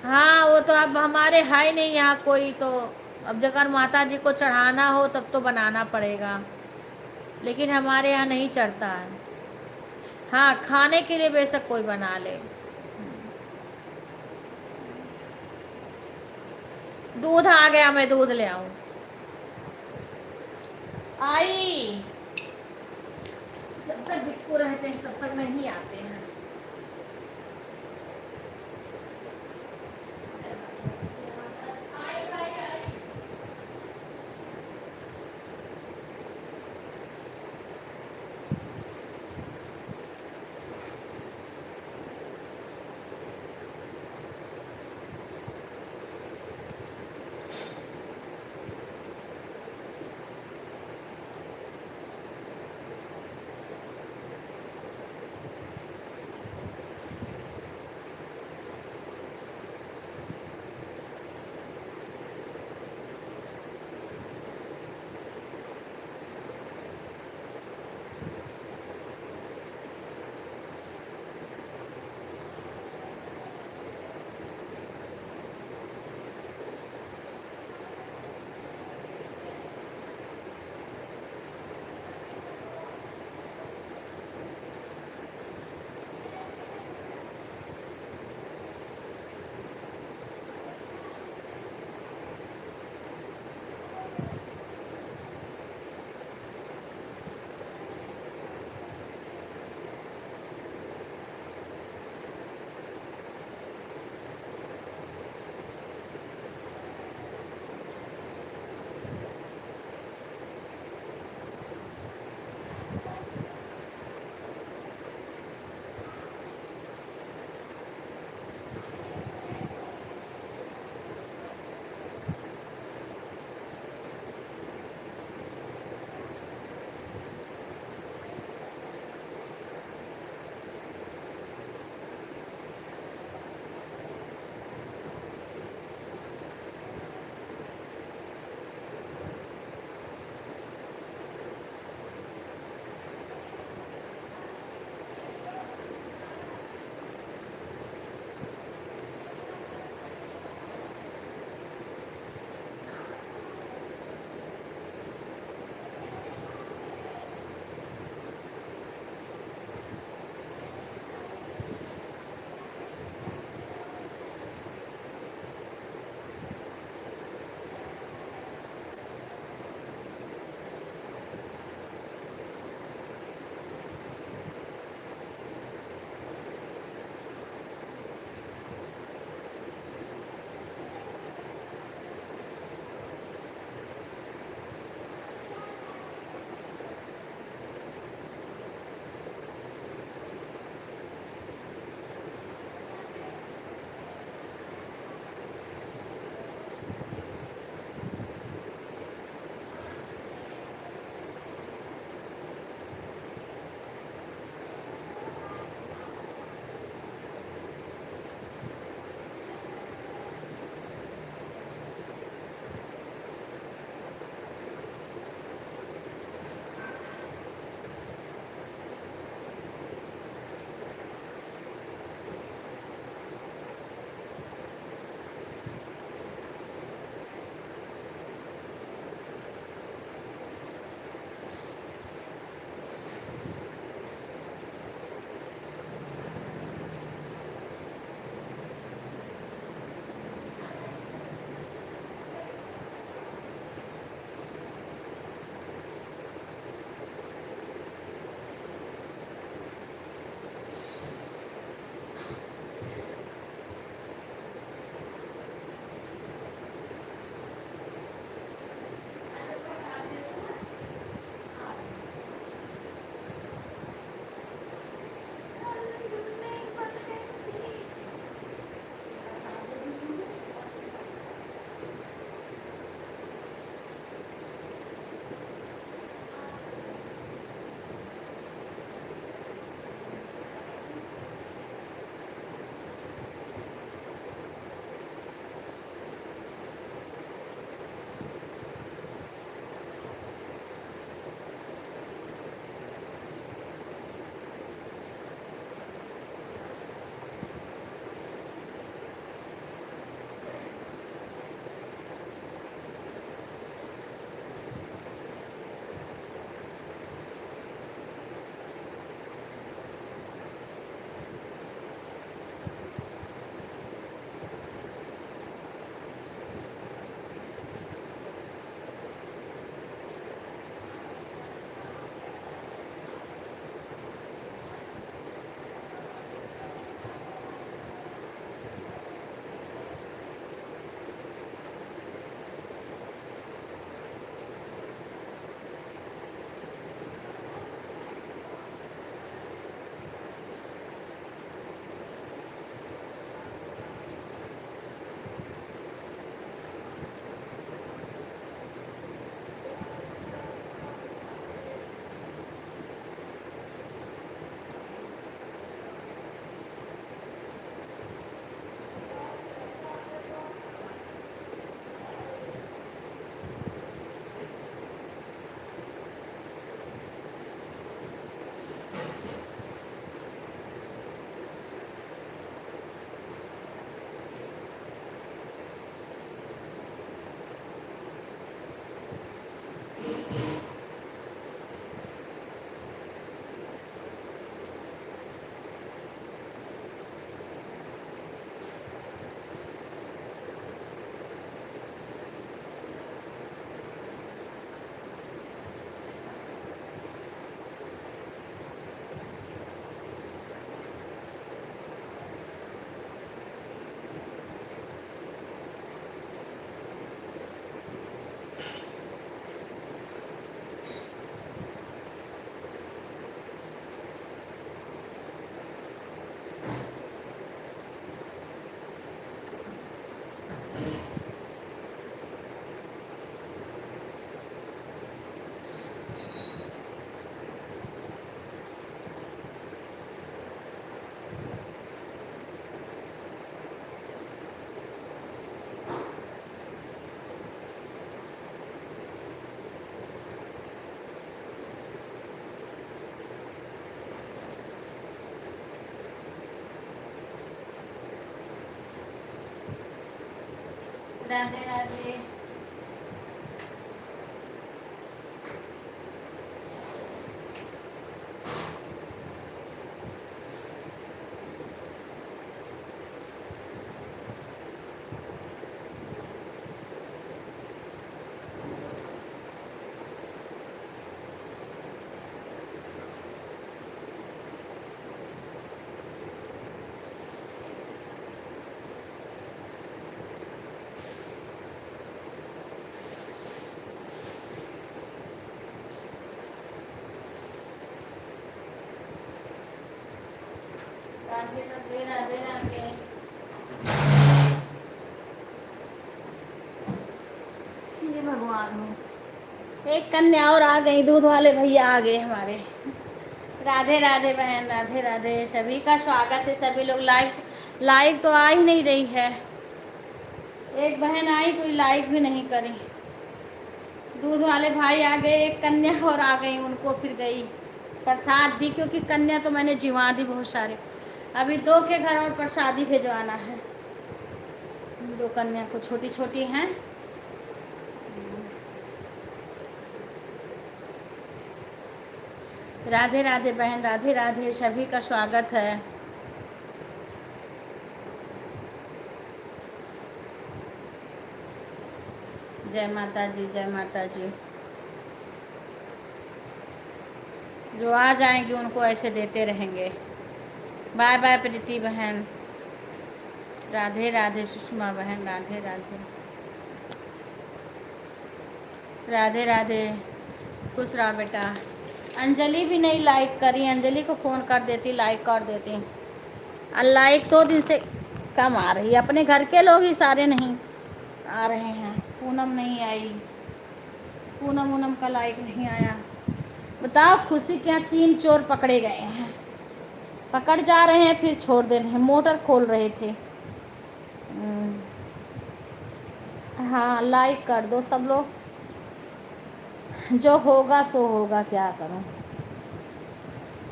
हाँ वो तो अब हमारे है ही नहीं यहाँ कोई, तो अब अगर माता जी को चढ़ाना हो तब तो बनाना पड़ेगा, लेकिन हमारे यहाँ नहीं चढ़ता है। हाँ खाने के लिए बेशक कोई बना ले। दूध आ गया, मैं दूध ले आऊँ। आई, जब तक बिट्टू रहते हैं तब तक नहीं आते हैं। राधे राधे। राधे राधे राधे राधे। ये भगवान हो। एक कन्या और आ गई, दूध वाले भैया आ गए हमारे। राधे राधे बहन, राधे राधे। सभी का स्वागत है। सभी लोग लाइक तो आ ही नहीं रही है। एक बहन आई, कोई लाइक भी नहीं करी। दूध वाले भाई आ गए, एक कन्या और आ गई, उनको फिर गई प्रसाद दी, क्योंकि कन्या तो मैंने जिवा दी बहुत सारे। अभी 2 के घर और प्रसादी भिजवाना है। 2 कन्या को छोटी छोटी हैं। राधे राधे बहन, राधे राधे। सभी का स्वागत है। जय माता जी, जय माता जी। जो आ जाएंगे उनको ऐसे देते रहेंगे। बाय बाय प्रीति बहन। राधे राधे सुषमा बहन, राधे राधे। राधे राधे, खुश रहा बेटा। अंजलि भी नहीं लाइक करी, अंजलि को फ़ोन कर देती, लाइक कर देती। और लाइक 2 दिन से कम आ रही है। अपने घर के लोग ही सारे नहीं आ रहे हैं। पूनम नहीं आई, पूनम का लाइक नहीं आया। बताओ, खुशी के यहाँ 3 चोर पकड़े गए हैं। पकड़ जा रहे हैं फिर छोड़ दे रहे हैं। मोटर खोल रहे थे। हाँ, लाइक कर दो सब लोग। जो होगा सो होगा, क्या करूं।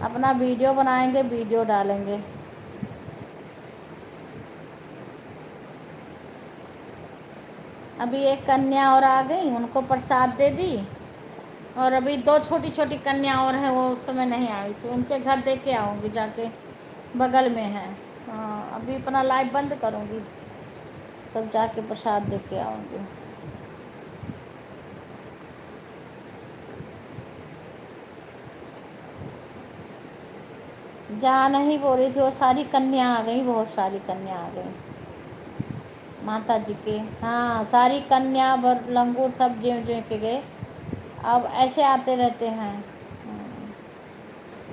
अपना वीडियो बनाएंगे, वीडियो डालेंगे। अभी एक कन्या और आ गई, उनको प्रसाद दे दी। और अभी 2 छोटी छोटी कन्या और हैं, वो उस समय नहीं आई थी। उनके घर दे के आऊँगी जाके, बगल में है। हाँ, अभी अपना लाइव बंद करूँगी, तब जाके प्रसाद दे के आऊँगी। जहाँ नहीं बोल रही थी वो सारी कन्या आ गई, बहुत सारी कन्या आ गई माता जी के। हाँ, सारी कन्या लंगूर सब ज्यों ज्यों के गए। अब ऐसे आते रहते हैं।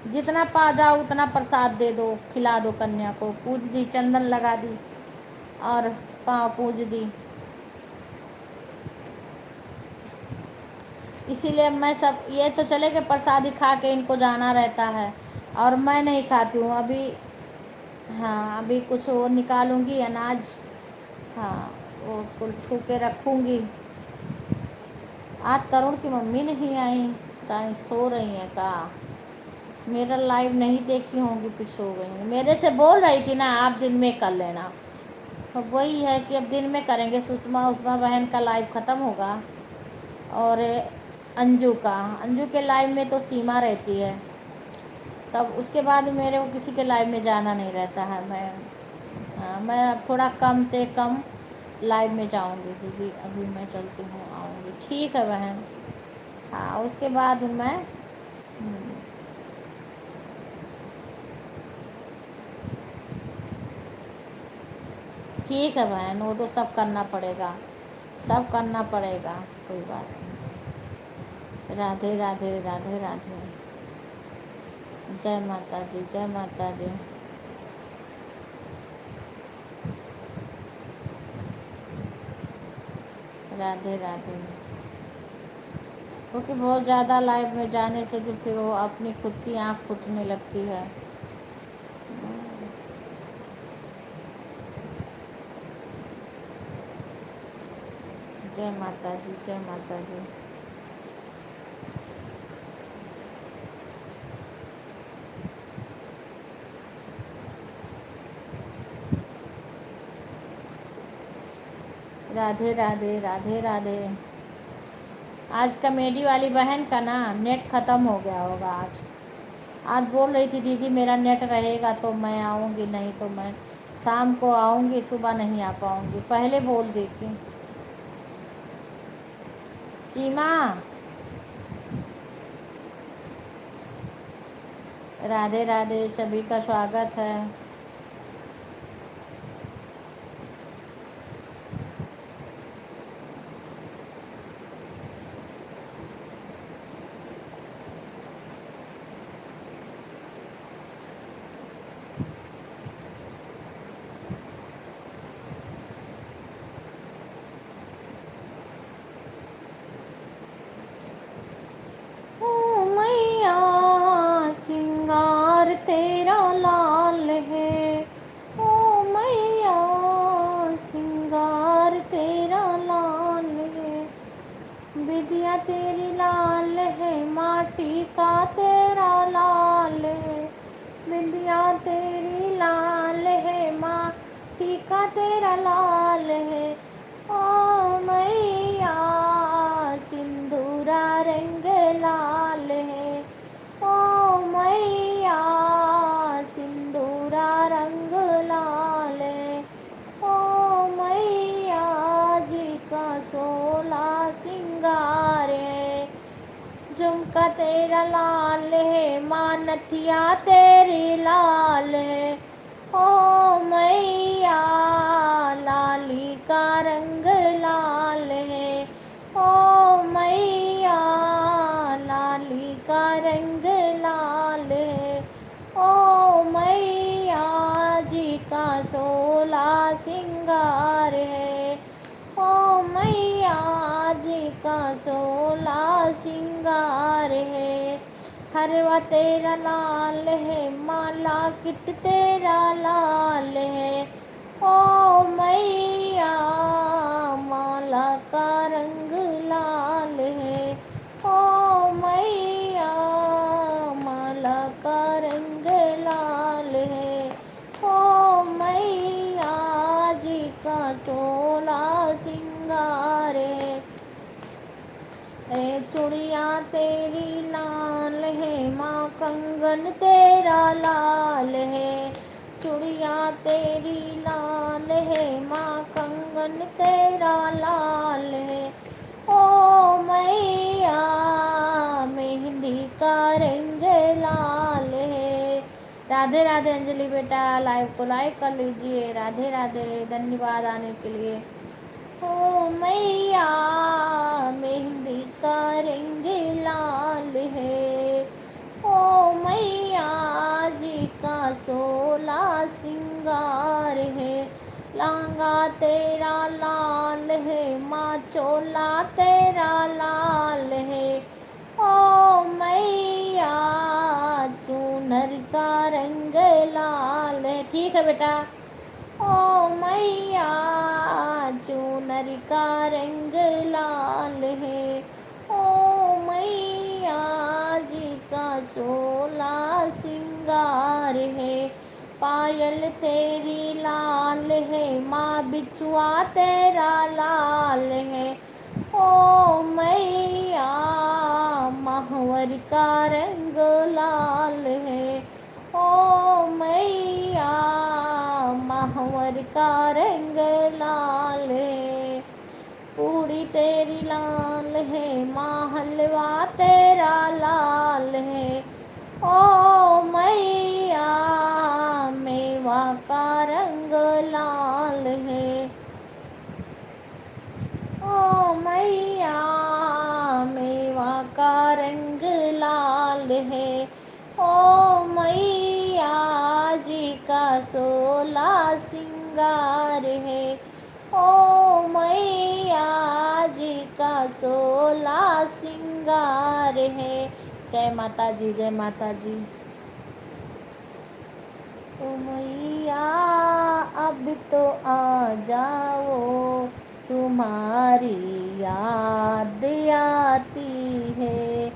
जितना पा जाओ उतना प्रसाद दे दो, खिला दो। कन्या को पूज दी, चंदन लगा दी और पाँव पूज दी। इसीलिए मैं सब, ये तो चले कि प्रसादी खा के इनको जाना रहता है, और मैं नहीं खाती हूँ अभी। हाँ, अभी कुछ वो निकालूंगी अनाज। हाँ, वो कुल छू के रखूँगी। आज तरुण की मम्मी नहीं आई, कहीं सो रही है का। मेरा लाइव नहीं देखी होंगी, फिर सो गई। मेरे से बोल रही थी ना, आप दिन में कर लेना। तो वही है कि अब दिन में करेंगे। सुषमा उषमा बहन का लाइव ख़त्म होगा, और अंजू के लाइव में तो सीमा रहती है। तब उसके बाद मेरे को किसी के लाइव में जाना नहीं रहता है। मैं थोड़ा कम से कम लाइव में जाऊंगी दीदी। अभी मैं चलती हूँ, आऊँगी। ठीक है बहन। हाँ, उसके बाद मैं ठीक है बहन, वो तो सब करना पड़ेगा, सब करना पड़ेगा, कोई बात नहीं। राधे राधे, राधे राधे। जय माता जी, जय माता जी। राधे राधे। क्योंकि बहुत ज़्यादा लाइव में जाने से तो फिर वो अपनी खुद की आँख फूटने लगती है। जय माता जी, जय माता जी। राधे राधे राधे राधे। आज कॉमेडी वाली बहन का ना नेट ख़त्म हो गया होगा आज। आज बोल रही थी दीदी मेरा नेट रहेगा तो मैं आऊँगी, नहीं तो मैं शाम को आऊँगी, सुबह नहीं आ पाऊँगी, पहले बोल दी थी। सीमा, राधे राधे, सभी का स्वागत है। ओ मैया सिंगार तेरा लाल है, ओ मैया सिंगार तेरा लाल है, विद्या तेरी लाल है, माटी का तेरा लाल है, विद्या तेरी लाल है, माटी का तेरा लाल है, ओ मैया सिंदूरा रंग लाल है, ओ मैया सिंदूरा रंग लाल है, ओ मैया जी का सोला सिंगार है, झुमका तेरा लाल है, मानथिया तेरी लाल है, ओ मैया लाली का रंग लाल है, ओ मैया लाली का रंग लाल है, ओ मैया जी का सोला सिंगार है, ओ मैया जी का सोला सिंगार है, हरवा तेरा लाल है, माला किट तेरा लाल है, ओ मैया माला का रंग लाल है, ओ मैया माला का रंग लाल है, ओ मैया जी का सोला सिंगार है, चूड़िया तेरी लाल है, माँ कंगन तेरा लाल है, चूड़िया तेरी लाल है, माँ कंगन तेरा लाल है, ओ मैया मेहंदी का रंग लाल है। राधे राधे अंजलि बेटा, लाइव को लाइक कर लीजिए। राधे राधे, धन्यवाद आने के लिए। ओ मैया मेहंदी का रंग लाल है, ओ मैया जी का सोला सिंगार है, लहंगा तेरा लाल है, माँ चोला तेरा लाल है, ओ मैया चूनर का रंग लाल है। ठीक है बेटा। ओ मैया चूनर का रंग लाल है, ओ मैया जी का सोला सिंगार है, पायल तेरी लाल है, माँ बिछुआ तेरा लाल है, ओ मैया महवर का रंग लाल है, ओ मैया महवर का रंग लाल है, पूड़ी तेरी लाल है, माँ हलवा तेरा लाल है, ओ मैया मेवा का रंग लाल है, ओ मैया मेवा का रंग लाल है, ओ मैया जी का सोला सिंगार है, ओ मैया जी का सोला सिंगार है। जय माता जी, जय माता जी। ओ मैया अब तो आ जाओ, तुम्हारी याद आती है,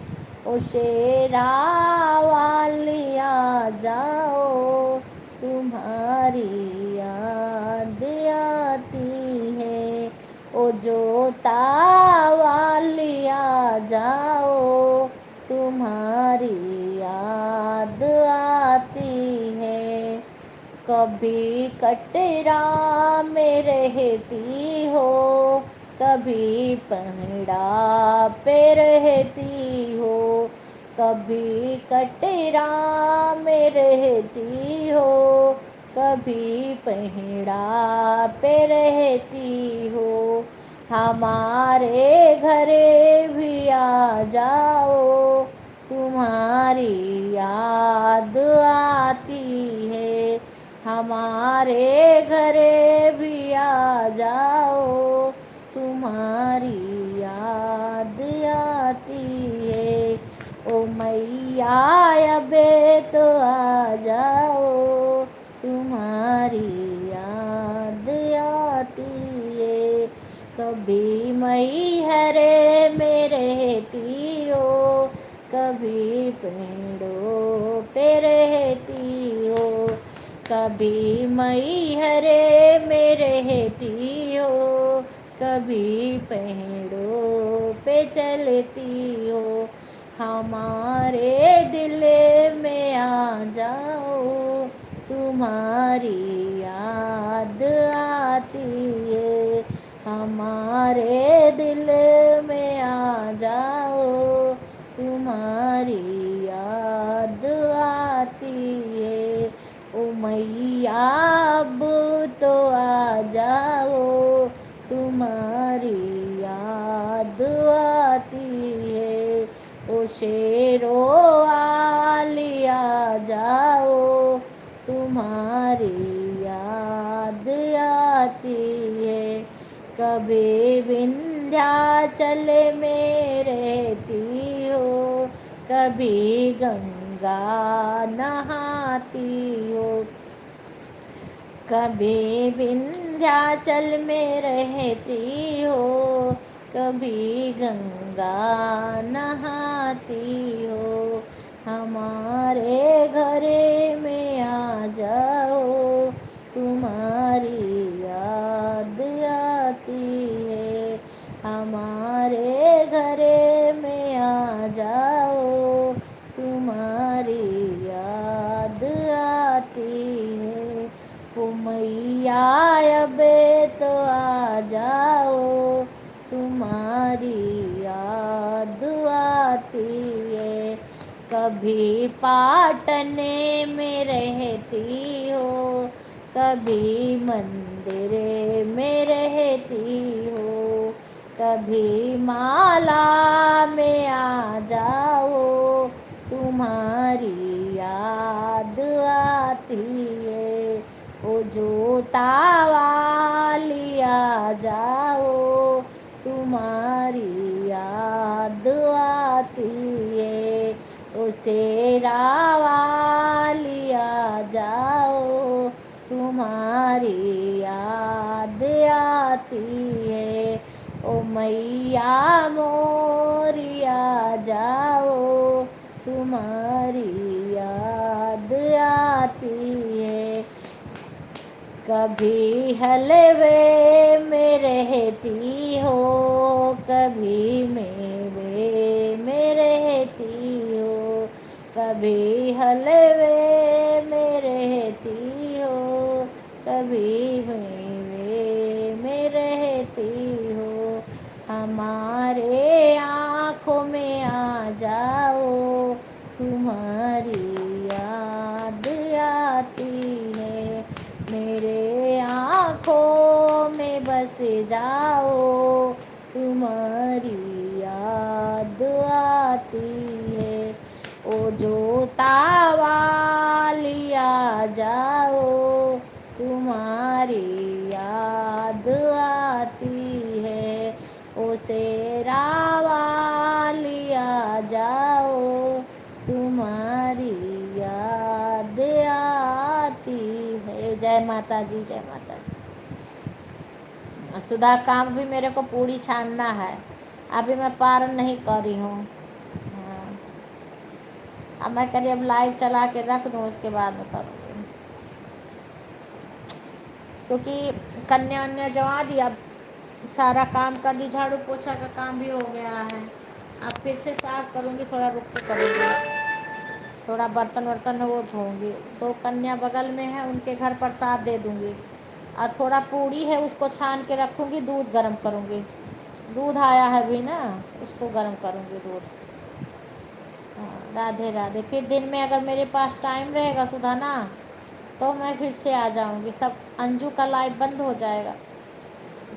ओ शेरा वाली आ जाओ, तुम्हारी याद आती है, याद आती है। कभी कटरा में रहती हो, कभी पहड़ा पे रहती हो। कभी कटरा में रहती हो, कभी पहड़ा पे रहती हो। हमारे घरे भी आ जाओ, तुम्हारी याद आती है। हमारे घरे भी आ जाओ, तुम्हारी याद आती है। ओ मैया अबे तो आ जाओ, तुम्हारी याद आती है। कभी मैहरे में रहती हो, कभी पेड़ों पे रहती हो। कभी मैहरे में रहती हो, कभी पेड़ों पे चलती हो। हमारे दिल में आ जाओ, तुम्हारी याद आती है। हमारे दिल में आ जाओ, तुम्हारी याद आती है। ओ मैया अब तो आ जाओ, तुम्हारी याद आती है। ओ शेरो वाली आ जाओ, तुम्हारी याद आती है। कभी विंध्याचल में रहती हो, कभी गंगा नहाती हो। कभी विंध्याचल में रहती हो, कभी गंगा नहाती हो। हमारे घरे में आ जाओ, तुम्हारी याद आती है। हमारे घरे में आ जाओ, तुम्हारी याद आती है। ओ मैया अबे तो आ जाओ, तुम्हारी याद आती है। कभी पाटने में रहती हो, कभी मंदिर में रहती हो। कभी माला में आ जाओ, तुम्हारी याद आती है। ओ जोता वाली आ जाओ, तुम्हारी याद आती है। ओ शेरा वाली आ जाओ, तुम्हारी याद आती है। ओ मैया मोरी आ जाओ, तुम्हारी याद आती है। कभी हलवे में रहती हो, कभी मेवे में रहती हो। कभी हलवे में रहती हो, कभी मेवे में रहती हो। हमारे आँखों में आ जाओ, तुम्हारी याद आती है। मेरे आँखों में बस जाओ, तुम्हारी याद आती है। ओ जोता वाली आ जाओ, तुम्हारी याद आती है। ओ शेरा वाली आ जाओ, तुम्हारी याद आती है। जय माता जी, जय माता जी। सुधा काम भी मेरे को पूरी छानना है, अभी मैं पारण नहीं कर रही हूँ। हाँ, अब मैं करी अब लाइव चला के रख दूँ, उसके बाद में करूँगी, क्योंकि कन्या वन्या जमा दिया, सारा काम कर दी, झाड़ू पोछा का काम भी हो गया है। अब फिर से साफ करूँगी, थोड़ा रुक के करूँगी। थोड़ा बर्तन वर्तन वो धोऊंगी। तो कन्या बगल में है, उनके घर प्रसाद दे दूंगी। और थोड़ा पूड़ी है, उसको छान के रखूंगी, दूध गर्म करूंगी। दूध आया है अभी ना, उसको गर्म करूंगी दूध। हाँ, राधे राधे। फिर दिन में अगर मेरे पास टाइम रहेगा सुधाना, तो मैं फिर से आ जाऊंगी। सब अंजू का लाइव बंद हो जाएगा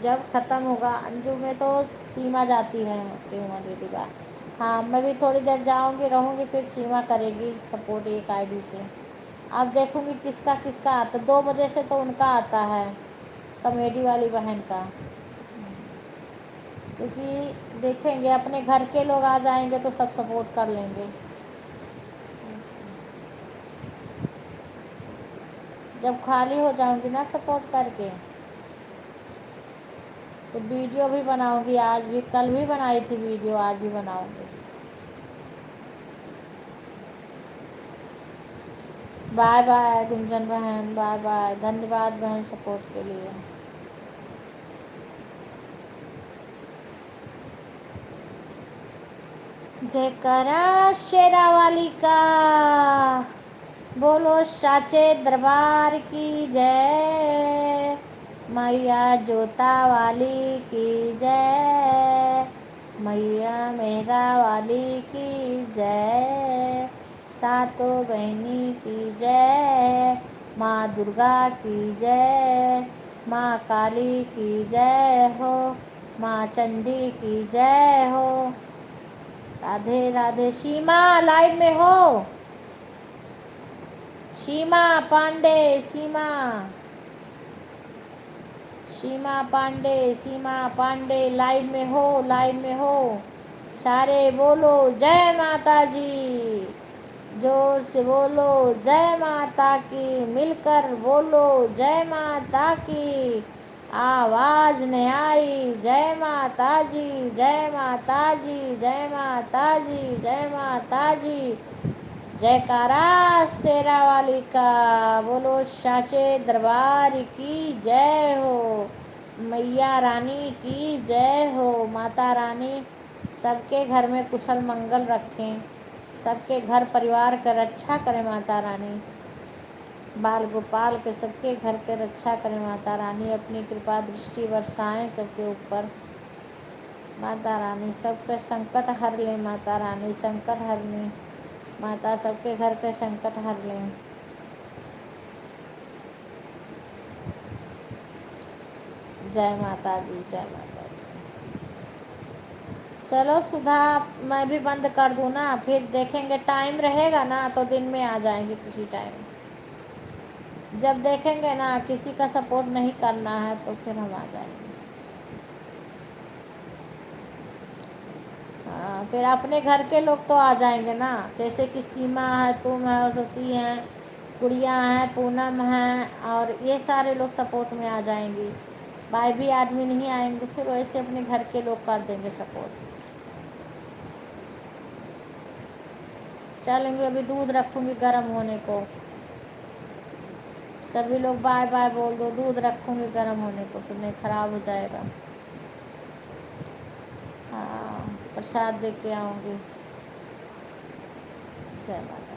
जब ख़त्म होगा। अंजू में तो सीमा जाती है आपकी उमा दीदी बात। हाँ, मैं भी थोड़ी देर जाऊंगी, रहूंगी, फिर सीमा करेगी सपोर्ट एक आईडी से। अब देखूंगी किसका किसका आता। 2 बजे से तो उनका आता है, कॉमेडी वाली बहन का। क्योंकि देखेंगे अपने घर के लोग आ जाएंगे तो सब सपोर्ट कर लेंगे। जब खाली हो जाऊंगी ना सपोर्ट करके, तो वीडियो भी बनाऊंगी। आज भी, कल भी बनाई थी वीडियो, आज भी बनाऊंगी। बाय बाय गुंजन बहन, बाय बाय। धन्यवाद बहन सपोर्ट के लिए। जयकारा शेरावाली का, बोलो साचे दरबार की जय। मैया जोता वाली की जय, मैया मेरा वाली की जय, सातों बहनी की जय, माँ दुर्गा की जय, माँ काली की जय हो, माँ चंडी की जय हो। राधे राधे। सीमा लाइव में हो? सीमा पांडे, सीमा, सीमा पांडे, सीमा पांडे लाइव में हो? लाइव में हो? सारे बोलो जय माता जी, जोर से बोलो जय माता की, मिलकर बोलो जय माता की। आवाज़ नहीं आई। जय माता जी, जय माता जी, जय माता जी, जय माता जी। जयकारा शेरा वाली का, बोलो साचे दरबार की जय हो, मैया रानी की जय हो। माता रानी सबके घर में कुशल मंगल रखें, सबके घर परिवार का रक्षा करें माता रानी। बाल गोपाल के सबके घर के रक्षा करें माता रानी। अपनी कृपा दृष्टि बरसाएं सबके ऊपर माता रानी। सबके संकट हर लें माता रानी, संकट हर लें माता, सबके घर के संकट हर लें। जय माता जी, जय माता जी। चलो सुधा, मैं भी बंद कर दूँ ना? फिर देखेंगे टाइम रहेगा ना तो दिन में आ जाएंगे किसी टाइम। जब देखेंगे ना किसी का सपोर्ट नहीं करना है तो फिर हम आ जाएंगे। हाँ, फिर अपने घर के लोग तो आ जाएंगे ना, जैसे कि सीमा है, तुम है, और शशि हैं, गुड़िया हैं, पूनम हैं, और ये सारे लोग सपोर्ट में आ जाएंगी। भाई भी आदमी नहीं आएंगे, फिर वैसे अपने घर के लोग कर देंगे सपोर्ट। चलेंगे, अभी दूध रखूँगी गर्म होने को। सभी लोग बाय बाय बोल दो, दूध रखूँगी गर्म होने को, फिर नहीं ख़राब हो जाएगा। हाँ, प्रसाद दे के आऊँगी। जय माता।